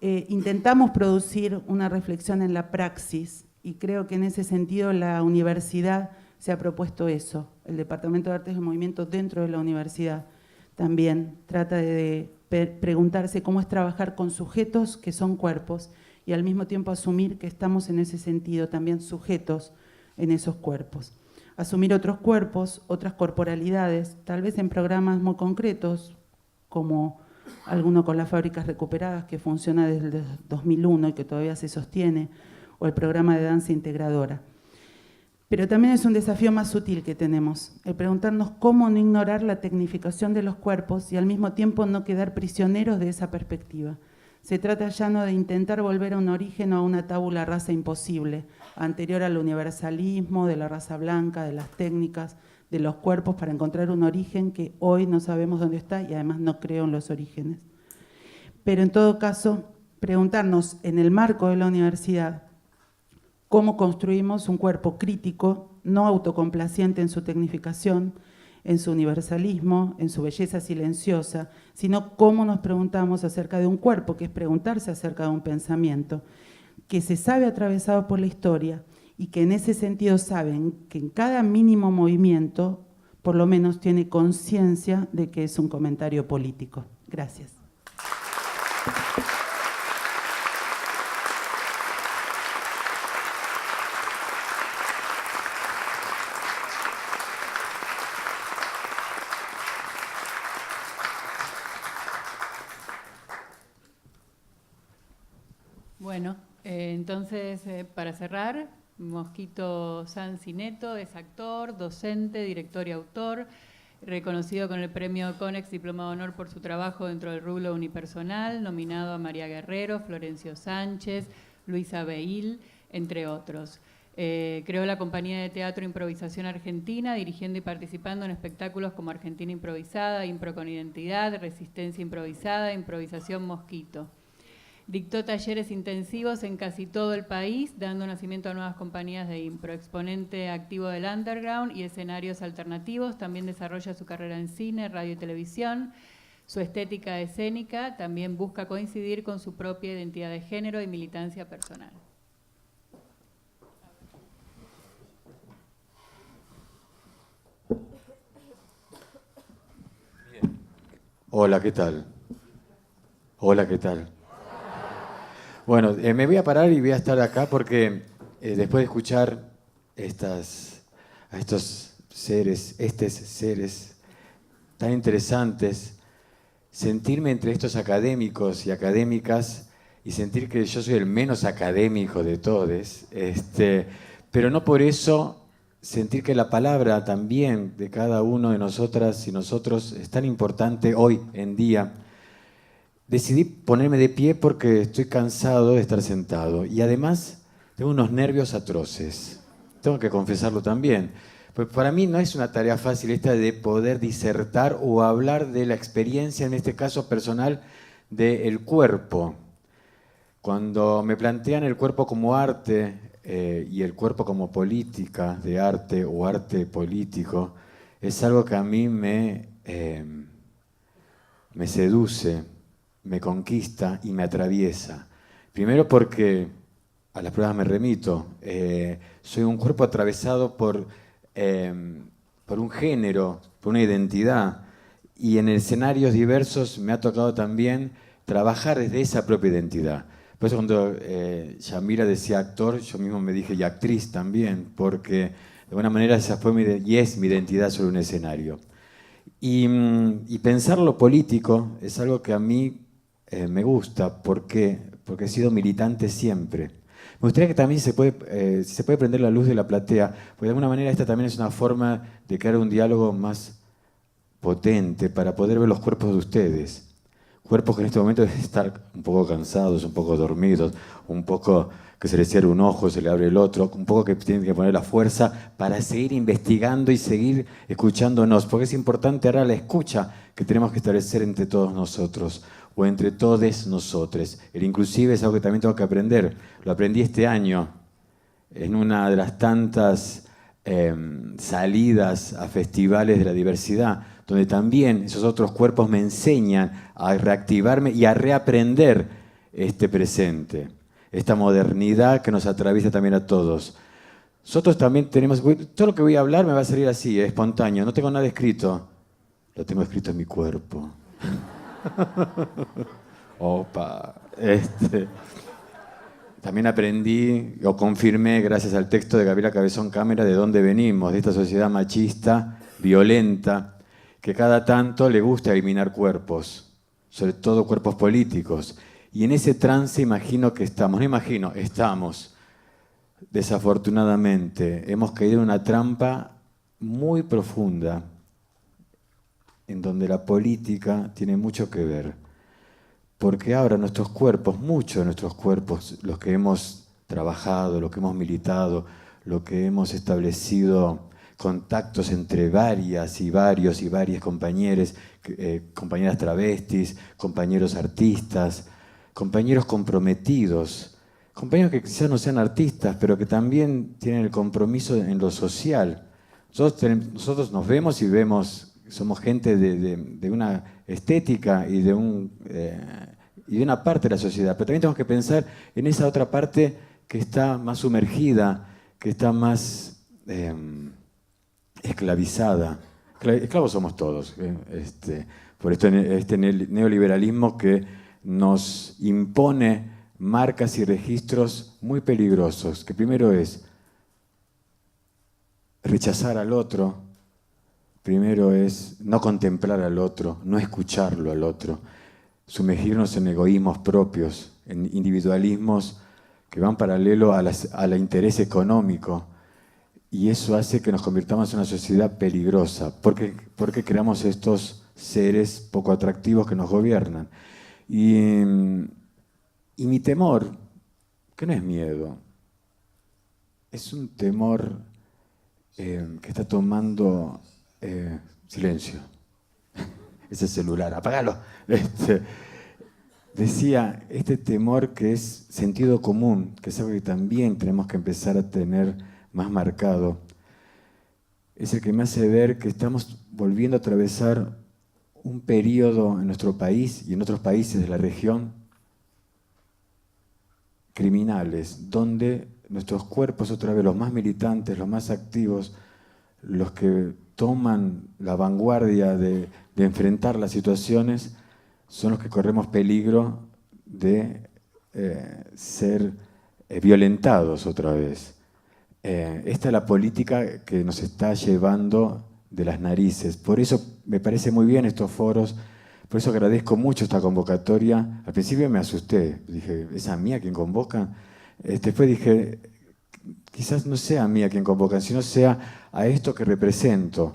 Intentamos producir una reflexión en la praxis y creo que en ese sentido la universidad se ha propuesto eso. El Departamento de Artes del Movimiento dentro de la universidad también trata de preguntarse cómo es trabajar con sujetos que son cuerpos y al mismo tiempo asumir que estamos en ese sentido también sujetos en esos cuerpos. Asumir otros cuerpos, otras corporalidades, tal vez en programas muy concretos, como alguno con las fábricas recuperadas que funciona desde el 2001 y que todavía se sostiene, o el programa de danza integradora. Pero también es un desafío más sutil que tenemos, el preguntarnos cómo no ignorar la tecnificación de los cuerpos y al mismo tiempo no quedar prisioneros de esa perspectiva. Se trata ya no de intentar volver a un origen o a una tabula rasa imposible, anterior al universalismo, de la raza blanca, de las técnicas, de los cuerpos, para encontrar un origen que hoy no sabemos dónde está y además no creo en los orígenes. Pero en todo caso, preguntarnos en el marco de la universidad cómo construimos un cuerpo crítico, no autocomplaciente en su tecnificación, en su universalismo, en su belleza silenciosa, sino cómo nos preguntamos acerca de un cuerpo, que es preguntarse acerca de un pensamiento, que se sabe atravesado por la historia y que en ese sentido saben que en cada mínimo movimiento, por lo menos tiene conciencia de que es un comentario político. Gracias. Bueno, entonces, para cerrar, Mosquito Sancineto es actor, docente, director y autor, reconocido con el premio CONEX Diplomado de Honor por su trabajo dentro del rubro unipersonal, nominado a María Guerrero, Florencio Sánchez, Luisa Beil, entre otros. Creó la compañía de teatro Improvisación Argentina, dirigiendo y participando en espectáculos como Argentina Improvisada, Impro con Identidad, Resistencia Improvisada, Improvisación Mosquito. Dictó talleres intensivos en casi todo el país, dando nacimiento a nuevas compañías de impro. Exponente activo del underground y escenarios alternativos, también desarrolla su carrera en cine, radio y televisión. Su estética escénica también busca coincidir con su propia identidad de género y militancia personal. Hola, ¿qué tal? Hola, ¿qué tal? Bueno, me voy a parar y voy a estar acá porque después de escuchar a estos seres tan interesantes, sentirme entre estos académicos y académicas y sentir que yo soy el menos académico de todos, pero no por eso sentir que la palabra también de cada uno de nosotras y nosotros es tan importante hoy en día. decidí ponerme de pie porque estoy cansado de estar sentado y además tengo unos nervios atroces. Tengo que confesarlo también. Pues para mí no es una tarea fácil esta de poder disertar o hablar de la experiencia, en este caso personal, del cuerpo. Cuando me plantean el cuerpo como arte y el cuerpo como política de arte o arte político, es algo que a mí me seduce, me conquista y me atraviesa. Primero porque a las pruebas me remito. Soy un cuerpo atravesado por un género, por una identidad. Y en escenarios diversos me ha tocado también trabajar desde esa propia identidad. Por eso cuando Yamira decía actor, yo mismo me dije y actriz también, porque de alguna manera esa fue y es mi identidad sobre un escenario. Y pensar lo político es algo que a mí me gusta porque he sido militante siempre. Me gustaría que también si se puede prender la luz de la platea, porque de alguna manera esta también es una forma de crear un diálogo más potente para poder ver los cuerpos de ustedes. Cuerpos que en este momento deben estar un poco cansados, un poco dormidos, un poco que se les cierra un ojo, se le abre el otro, un poco que tienen que poner la fuerza para seguir investigando y seguir escuchándonos, porque es importante ahora la escucha que tenemos que establecer entre todos nosotros o entre todes nosotros. El inclusive es algo que también tengo que aprender. Lo aprendí este año en una de las tantas salidas a festivales de la diversidad, donde también esos otros cuerpos me enseñan a reactivarme y a reaprender este presente, esta modernidad que nos atraviesa también a todos. Nosotros también tenemos, todo lo que voy a hablar me va a salir así, espontáneo, no tengo nada escrito, lo tengo escrito en mi cuerpo. Opa, También aprendí o confirmé, gracias al texto de Gabriela Cabezón Cámara, de dónde venimos, de esta sociedad machista, violenta, que cada tanto le gusta eliminar cuerpos, sobre todo cuerpos políticos. Y en ese trance estamos, desafortunadamente, hemos caído en una trampa muy profunda, en donde la política tiene mucho que ver. Porque ahora nuestros cuerpos, muchos de nuestros cuerpos, los que hemos trabajado, los que hemos militado, los que hemos establecido contactos entre varias y varios y varias compañeras travestis, compañeros artistas, compañeros comprometidos, compañeros que quizás no sean artistas, pero que también tienen el compromiso en lo social. Nosotros nos vemos y vemos, somos gente de una estética y de una parte de la sociedad, pero también tenemos que pensar en esa otra parte que está más sumergida, que está más esclavizada. Esclavos somos todos, por este neoliberalismo que nos impone marcas y registros muy peligrosos, que primero es rechazar al otro, primero es no contemplar al otro, no escucharlo al otro, sumergirnos en egoísmos propios, en individualismos que van paralelo al interés económico, y eso hace que nos convirtamos en una sociedad peligrosa, porque creamos estos seres poco atractivos que nos gobiernan. Y mi temor, que no es miedo, es un temor que está tomando silencio. Ese celular, apágalo. Decía, este temor que es sentido común, que es algo que también tenemos que empezar a tener más marcado, es el que me hace ver que estamos volviendo a atravesar un periodo en nuestro país y en otros países de la región criminales, donde nuestros cuerpos, otra vez los más militantes, los más activos, los que toman la vanguardia de enfrentar las situaciones, son los que corremos peligro de ser violentados otra vez. Esta es la política que nos está llevando de las narices. Por eso me parece muy bien estos foros, por eso agradezco mucho esta convocatoria. Al principio me asusté, dije, ¿es a mí a quien convocan? Después dije, quizás no sea a mí a quien convocan, sino sea a esto que represento.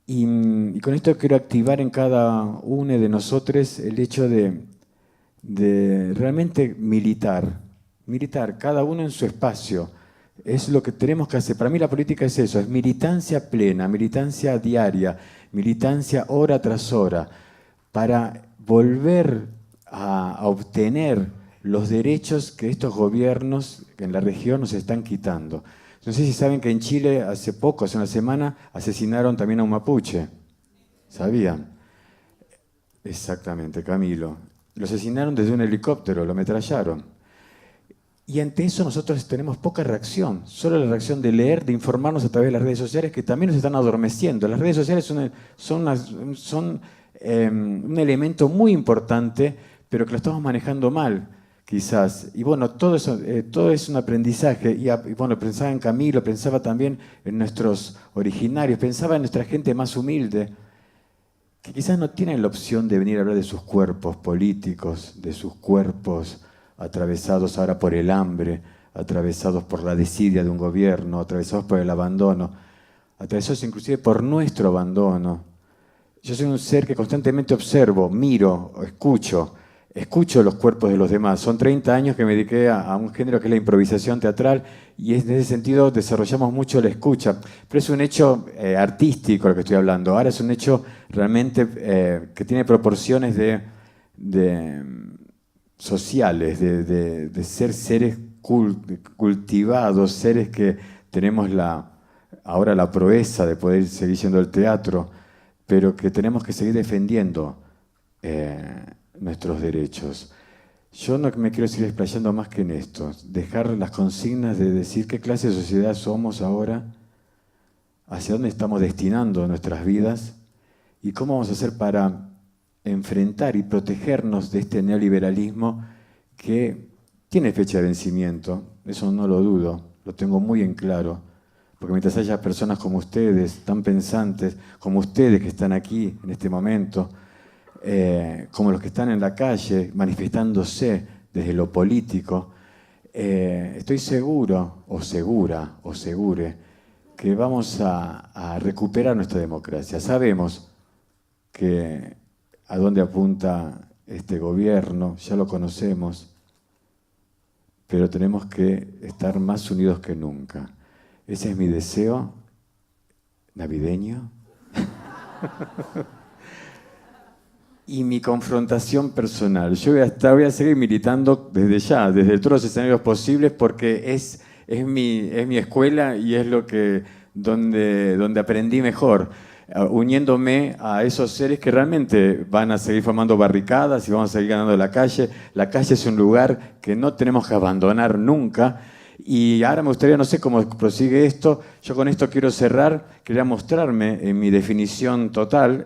Y con esto quiero activar en cada uno de nosotros el hecho de de realmente militar, cada uno en su espacio. Es lo que tenemos que hacer. Para mí la política es eso, es militancia plena, militancia diaria, militancia hora tras hora, para volver a obtener los derechos que estos gobiernos en la región nos están quitando. No sé si saben que en Chile hace poco, hace una semana, asesinaron también a un mapuche. ¿Sabían? Exactamente, Camilo. Lo asesinaron desde un helicóptero, lo ametrallaron. Y ante eso nosotros tenemos poca reacción, solo la reacción de leer, de informarnos a través de las redes sociales, que también nos están adormeciendo. Las redes sociales son un elemento muy importante, pero que lo estamos manejando mal, quizás. Y bueno, todo es un aprendizaje. Y bueno, pensaba en Camilo, pensaba también en nuestros originarios, pensaba en nuestra gente más humilde, que quizás no tienen la opción de venir a hablar de sus cuerpos políticos, de sus cuerpos atravesados ahora por el hambre, atravesados por la desidia de un gobierno, atravesados por el abandono, atravesados inclusive por nuestro abandono. Yo soy un ser que constantemente observo, miro, escucho los cuerpos de los demás. Son 30 años que me dediqué a un género que es la improvisación teatral y en ese sentido desarrollamos mucho la escucha. Pero es un hecho artístico lo que estoy hablando. Ahora es un hecho realmente que tiene proporciones sociales, de ser seres cultivados, seres que tenemos ahora la proeza de poder seguir yendo al teatro, pero que tenemos que seguir defendiendo nuestros derechos. Yo no me quiero seguir explayando más que en esto, dejar las consignas de decir qué clase de sociedad somos ahora, hacia dónde estamos destinando nuestras vidas y cómo vamos a hacer para enfrentar y protegernos de este neoliberalismo que tiene fecha de vencimiento, eso no lo dudo, lo tengo muy en claro, porque mientras haya personas como ustedes, tan pensantes, como ustedes que están aquí en este momento, como los que están en la calle manifestándose desde lo político, estoy seguro, o segure, que vamos a recuperar nuestra democracia. Sabemos que a dónde apunta este gobierno, ya lo conocemos, pero tenemos que estar más unidos que nunca. Ese es mi deseo navideño y mi confrontación personal. Yo voy a seguir militando desde ya, desde todos los escenarios posibles, porque es mi escuela y es donde aprendí mejor, uniéndome a esos seres que realmente van a seguir formando barricadas y vamos a seguir ganando la calle. La calle es un lugar que no tenemos que abandonar nunca. Y ahora me gustaría, no sé cómo prosigue esto, yo con esto quiero cerrar, quería mostrarme en mi definición total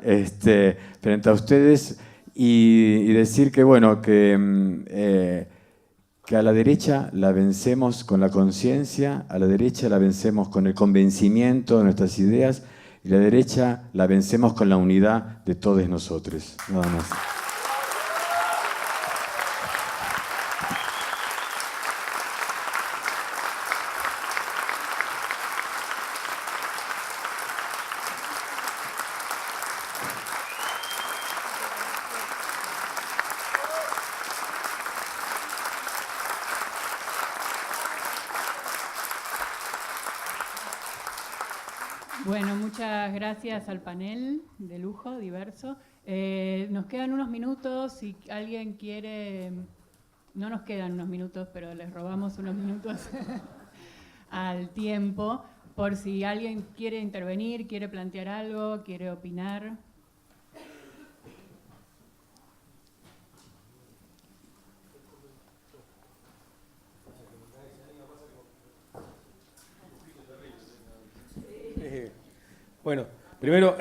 frente a ustedes y decir que, bueno, que a la derecha la vencemos con la conciencia, a la derecha la vencemos con el convencimiento de nuestras ideas y a la derecha la vencemos con la unidad de todos nosotros. Nada más. Bueno, muchas gracias al panel de lujo, diverso. Nos quedan unos minutos, si alguien quiere, no nos quedan unos minutos, pero les robamos unos minutos al tiempo, por si alguien quiere intervenir, quiere plantear algo, quiere opinar. Bueno, primero,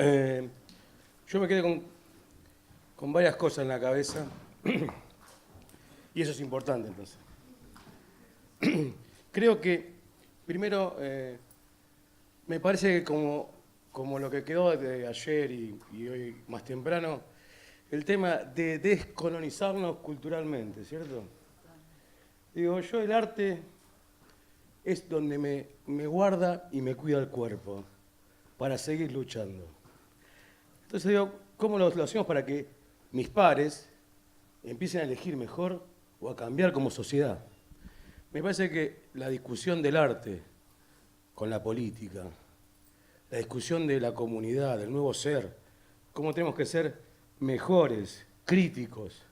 yo me quedé con varias cosas en la cabeza y eso es importante entonces. Creo que, primero, me parece que como lo que quedó de ayer y hoy más temprano, el tema de descolonizarnos culturalmente, ¿cierto? Digo, yo el arte es donde me guarda y me cuida el cuerpo para seguir luchando. Entonces digo, ¿cómo lo hacemos para que mis pares empiecen a elegir mejor o a cambiar como sociedad. Me parece que la discusión del arte con la política, la discusión de la comunidad, del nuevo ser, cómo tenemos que ser mejores, críticos.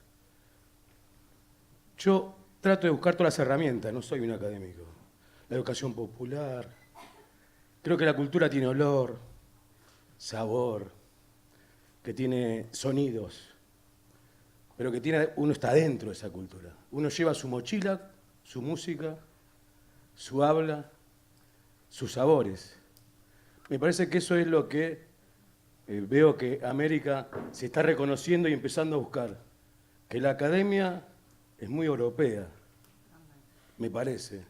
Yo trato de buscar todas las herramientas, no soy un académico. La educación popular, creo que la cultura tiene olor, sabor, que tiene sonidos, pero que uno está dentro de esa cultura. Uno lleva su mochila, su música, su habla, sus sabores. Me parece que eso es lo que veo que América se está reconociendo y empezando a buscar. Que la academia es muy europea, me parece.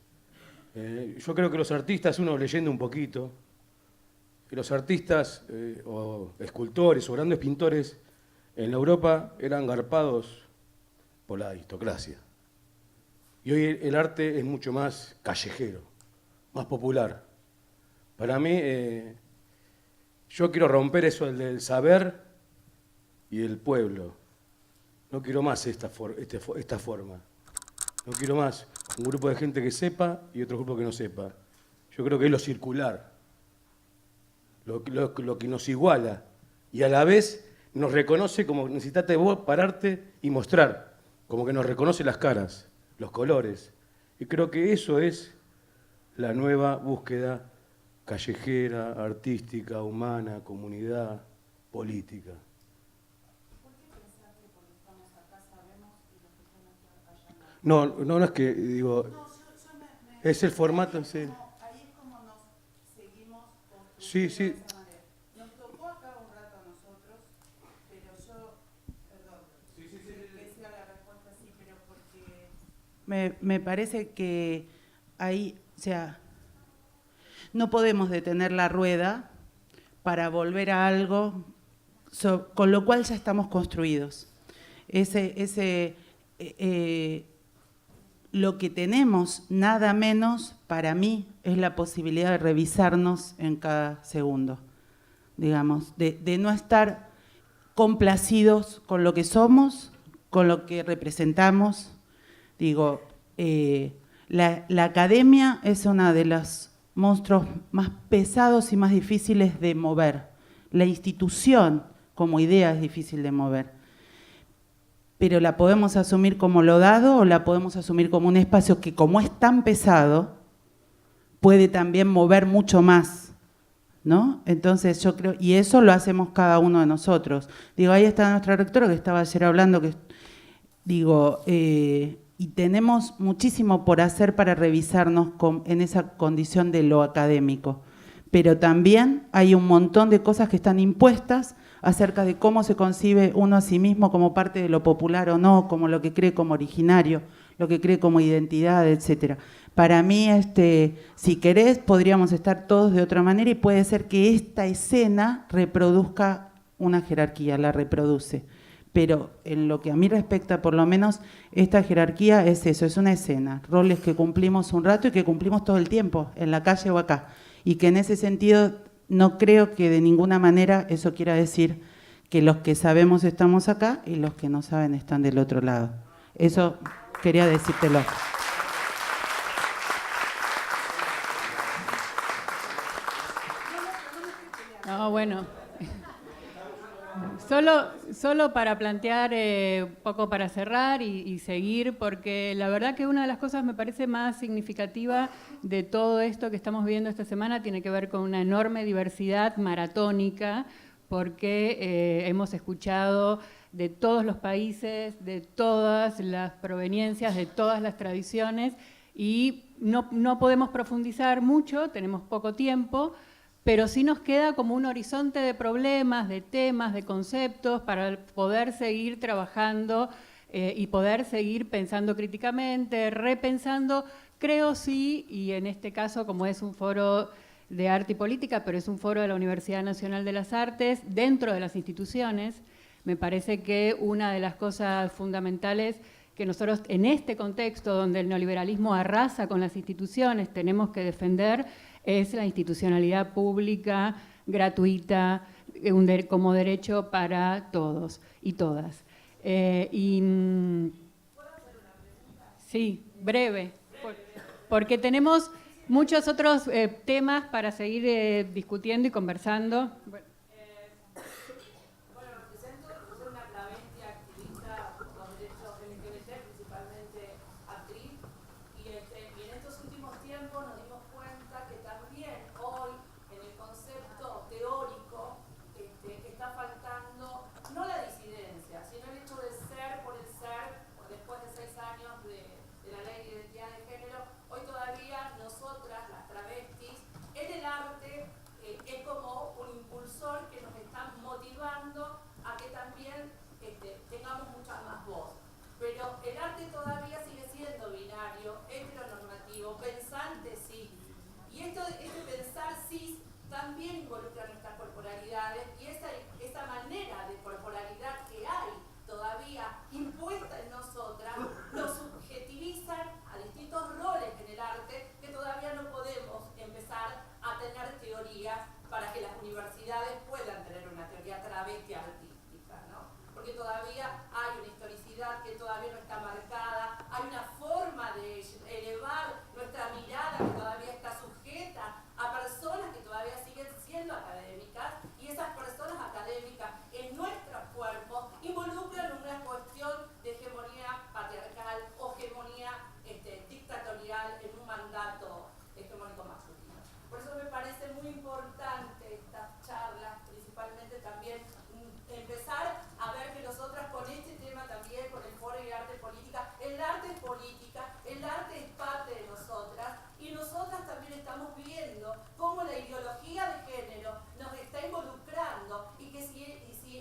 Yo creo que los artistas, uno leyendo un poquito, que los artistas o escultores o grandes pintores en la Europa eran garpados por la aristocracia. Y hoy el arte es mucho más callejero, más popular. Para mí, yo quiero romper eso del saber y el pueblo. No quiero más esta forma. No quiero más un grupo de gente que sepa y otro grupo que no sepa. Yo creo que es lo circular, lo que nos iguala y a la vez nos reconoce como necesitaste vos pararte y mostrar, como que nos reconoce las caras, los colores. Y creo que eso es la nueva búsqueda callejera, artística, humana, comunidad, política. No es que, digo, es el formato, sí. Ahí es como nos seguimos construyendo. Sí, sí. Nos tocó acá un rato a nosotros, pero yo, perdón, que sea la respuesta sí, pero porque me parece que ahí, o sea, no podemos detener la rueda para volver a algo con lo cual ya estamos construidos. Lo que tenemos, nada menos, para mí, es la posibilidad de revisarnos en cada segundo, digamos, de no estar complacidos con lo que somos, con lo que representamos. Digo, la academia es uno de los monstruos más pesados y más difíciles de mover. La institución como idea es difícil de mover. Pero la podemos asumir como lo dado o la podemos asumir como un espacio que, como es tan pesado, puede también mover mucho más, ¿no? Entonces yo creo, y eso lo hacemos cada uno de nosotros. Digo, ahí está nuestra rectora que estaba ayer hablando, que digo, y tenemos muchísimo por hacer para revisarnos en esa condición de lo académico. Pero también hay un montón de cosas que están impuestas acerca de cómo se concibe uno a sí mismo como parte de lo popular o no, como lo que cree como originario, lo que cree como identidad, etcétera. Para mí, si querés, podríamos estar todos de otra manera y puede ser que esta escena reproduzca una jerarquía, la reproduce. Pero en lo que a mí respecta, por lo menos, esta jerarquía es eso, es una escena, roles que cumplimos un rato y que cumplimos todo el tiempo, en la calle o acá. Y que en ese sentido no creo que de ninguna manera eso quiera decir que los que sabemos estamos acá y los que no saben están del otro lado. Eso quería decírtelo. No, bueno. Solo para plantear, un poco para cerrar y seguir, porque la verdad que una de las cosas me parece más significativa de todo esto que estamos viendo esta semana tiene que ver con una enorme diversidad maratónica, porque hemos escuchado de todos los países, de todas las proveniencias, de todas las tradiciones, y no podemos profundizar mucho, tenemos poco tiempo, pero sí nos queda como un horizonte de problemas, de temas, de conceptos para poder seguir trabajando y poder seguir pensando críticamente, repensando, creo sí, y en este caso como es un foro de arte y política, pero es un foro de la Universidad Nacional de las Artes, dentro de las instituciones, me parece que una de las cosas fundamentales que nosotros en este contexto donde el neoliberalismo arrasa con las instituciones tenemos que defender es la institucionalidad pública, gratuita, como derecho para todos y todas. Sí, breve, porque tenemos muchos otros temas para seguir discutiendo y conversando. Bueno. Soy una travesti activista por los derechos LGBT, principalmente actriz, y en estos últimos tiempos nos dimos cuenta que también hoy, en el concepto teórico, está faltando no la disidencia, sino el hecho de ser por el ser, después de 6 años de la ley de identidad de género. Hoy todavía nosotras, las travestis, en el arte es como un impulsor que nos está motivando a que también tengamos mucha más voz. Pero el arte todavía sigue siendo binario, heteronormativo, pensante cis. Y este pensar cis también involucra nuestras corporalidades, y esa manera de corporalidad que hay todavía impuesta en nosotras nos subjetivizan a distintos roles en el arte que todavía no podemos empezar a tener teorías para que las universidades puedan tener una teoría travesti artística, ¿no? Porque todavía hay una historicidad que todavía no está marcada, hay una forma de elevar nuestra mirada que todavía está sujeta a personas que todavía siguen siendo académicas, y esas personas académicas en nuestros cuerpos involucran una cuestión de hegemonía patriarcal o hegemonía dictatorial en un mandato hegemónico masculino. Por eso me parece muy importante estas charlas, principalmente también empezar a ver que nosotras con este tema también, con el foro y arte política, el arte es política, el arte es parte de nosotras, y nosotras también estamos viendo cómo la ideología de género nos está involucrando, y que si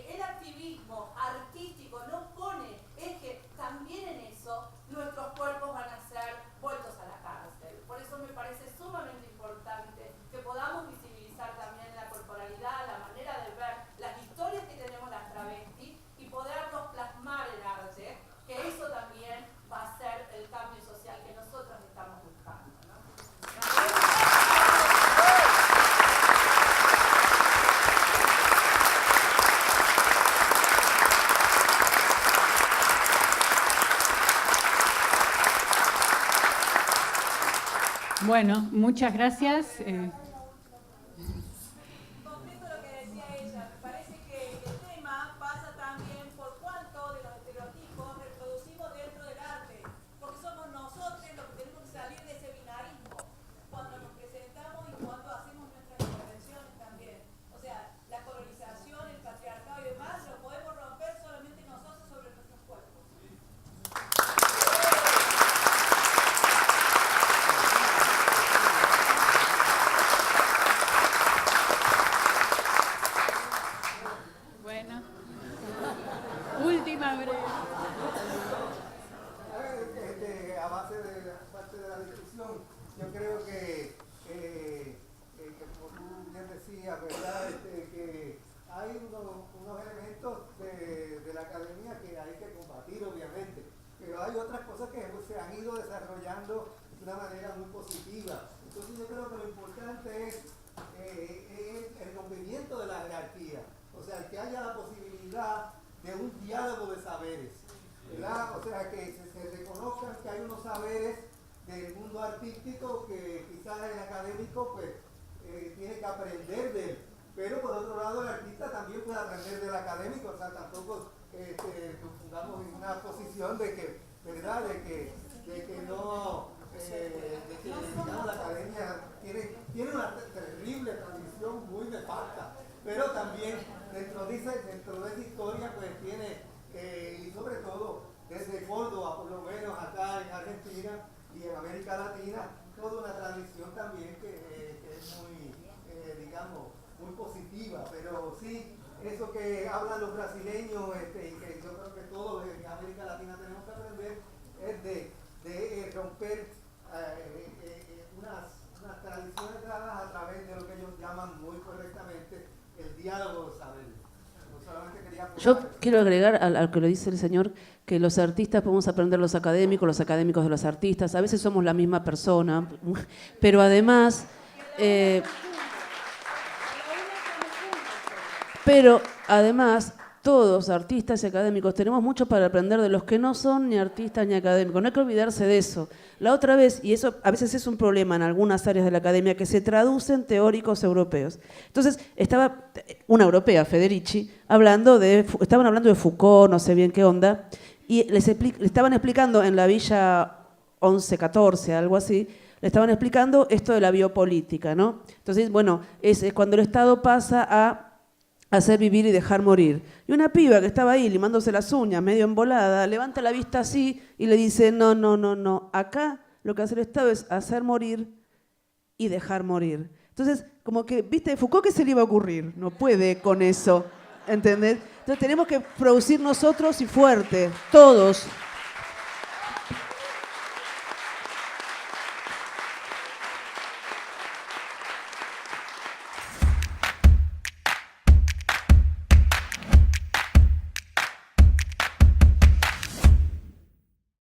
el activismo artístico no pone eje también en eso, nuestros cuerpos van a ser vueltos a la cárcel. Por eso me parece sumamente importante que podamos visibilizar también la corporalidad, la manera de ver las historias que tenemos las travestis, y poderlos plasmar en arte, que eso también va a ser el cambio social que nosotros estamos buscando, ¿no? Bueno, muchas gracias. Completo lo que decía ella, me parece que el tema pasa también por cuánto de los estereotipos reproducimos dentro del arte, porque somos nosotros los que tenemos que salir de ese binarismo cuando nos presentamos y cuando hacemos nuestras intervenciones también. O sea, la colonización, el patriarcado y demás lo podemos romper solamente nosotros sobre nuestros cuerpos. Bueno, última breve. A base de parte de la discusión, yo creo que como tú bien decías, ¿verdad? Que hay unos elementos de la academia que hay que combatir, obviamente, pero hay otras cosas que se han ido desarrollando de una manera muy positiva. Entonces yo creo que lo importante es el rompimiento de la jerarquía, o sea, que haya la posibilidad de un diálogo de saberes, ¿verdad? O sea, que se reconozcan que hay unos saberes del mundo artístico que quizás el académico pues tiene que aprender de él, pero por otro lado el artista también puede aprender del académico, o sea, tampoco nos pongamos en una posición de que, ¿verdad? De que no, digamos, la academia tiene una terrible tradición muy nefasta, pero también dentro de esa historia pues tiene, y sobre todo desde Córdoba, por lo menos acá en Argentina y en América Latina, toda una tradición también que es muy, digamos, muy positiva, pero sí, eso que hablan los brasileños, y que yo creo que todos en América Latina tenemos que aprender, es de romper unas tradiciones dadas a través de lo que ellos llaman muy correctamente el diálogo de saberes. Yo quiero agregar al que lo dice el señor, que los artistas podemos aprender los académicos de los artistas, a veces somos la misma persona, pero además todos, artistas y académicos, tenemos mucho para aprender de los que no son ni artistas ni académicos. No hay que olvidarse de eso. La otra vez, y eso a veces es un problema en algunas áreas de la academia, que se traducen teóricos europeos. Entonces, estaba una europea, Federici, estaban hablando de Foucault, no sé bien qué onda, y le estaban explicando en la Villa 11-14, algo así, le estaban explicando esto de la biopolítica, ¿no? Entonces, bueno, es cuando el Estado pasa a hacer vivir y dejar morir. Y una piba que estaba ahí limándose las uñas, medio embolada, levanta la vista así y le dice, no, no, no, no, acá lo que hace el Estado es hacer morir y dejar morir. Entonces, como que, ¿viste? Foucault, ¿qué se le iba a ocurrir? No puede con eso, ¿entendés? Entonces tenemos que producir nosotros y fuerte, todos.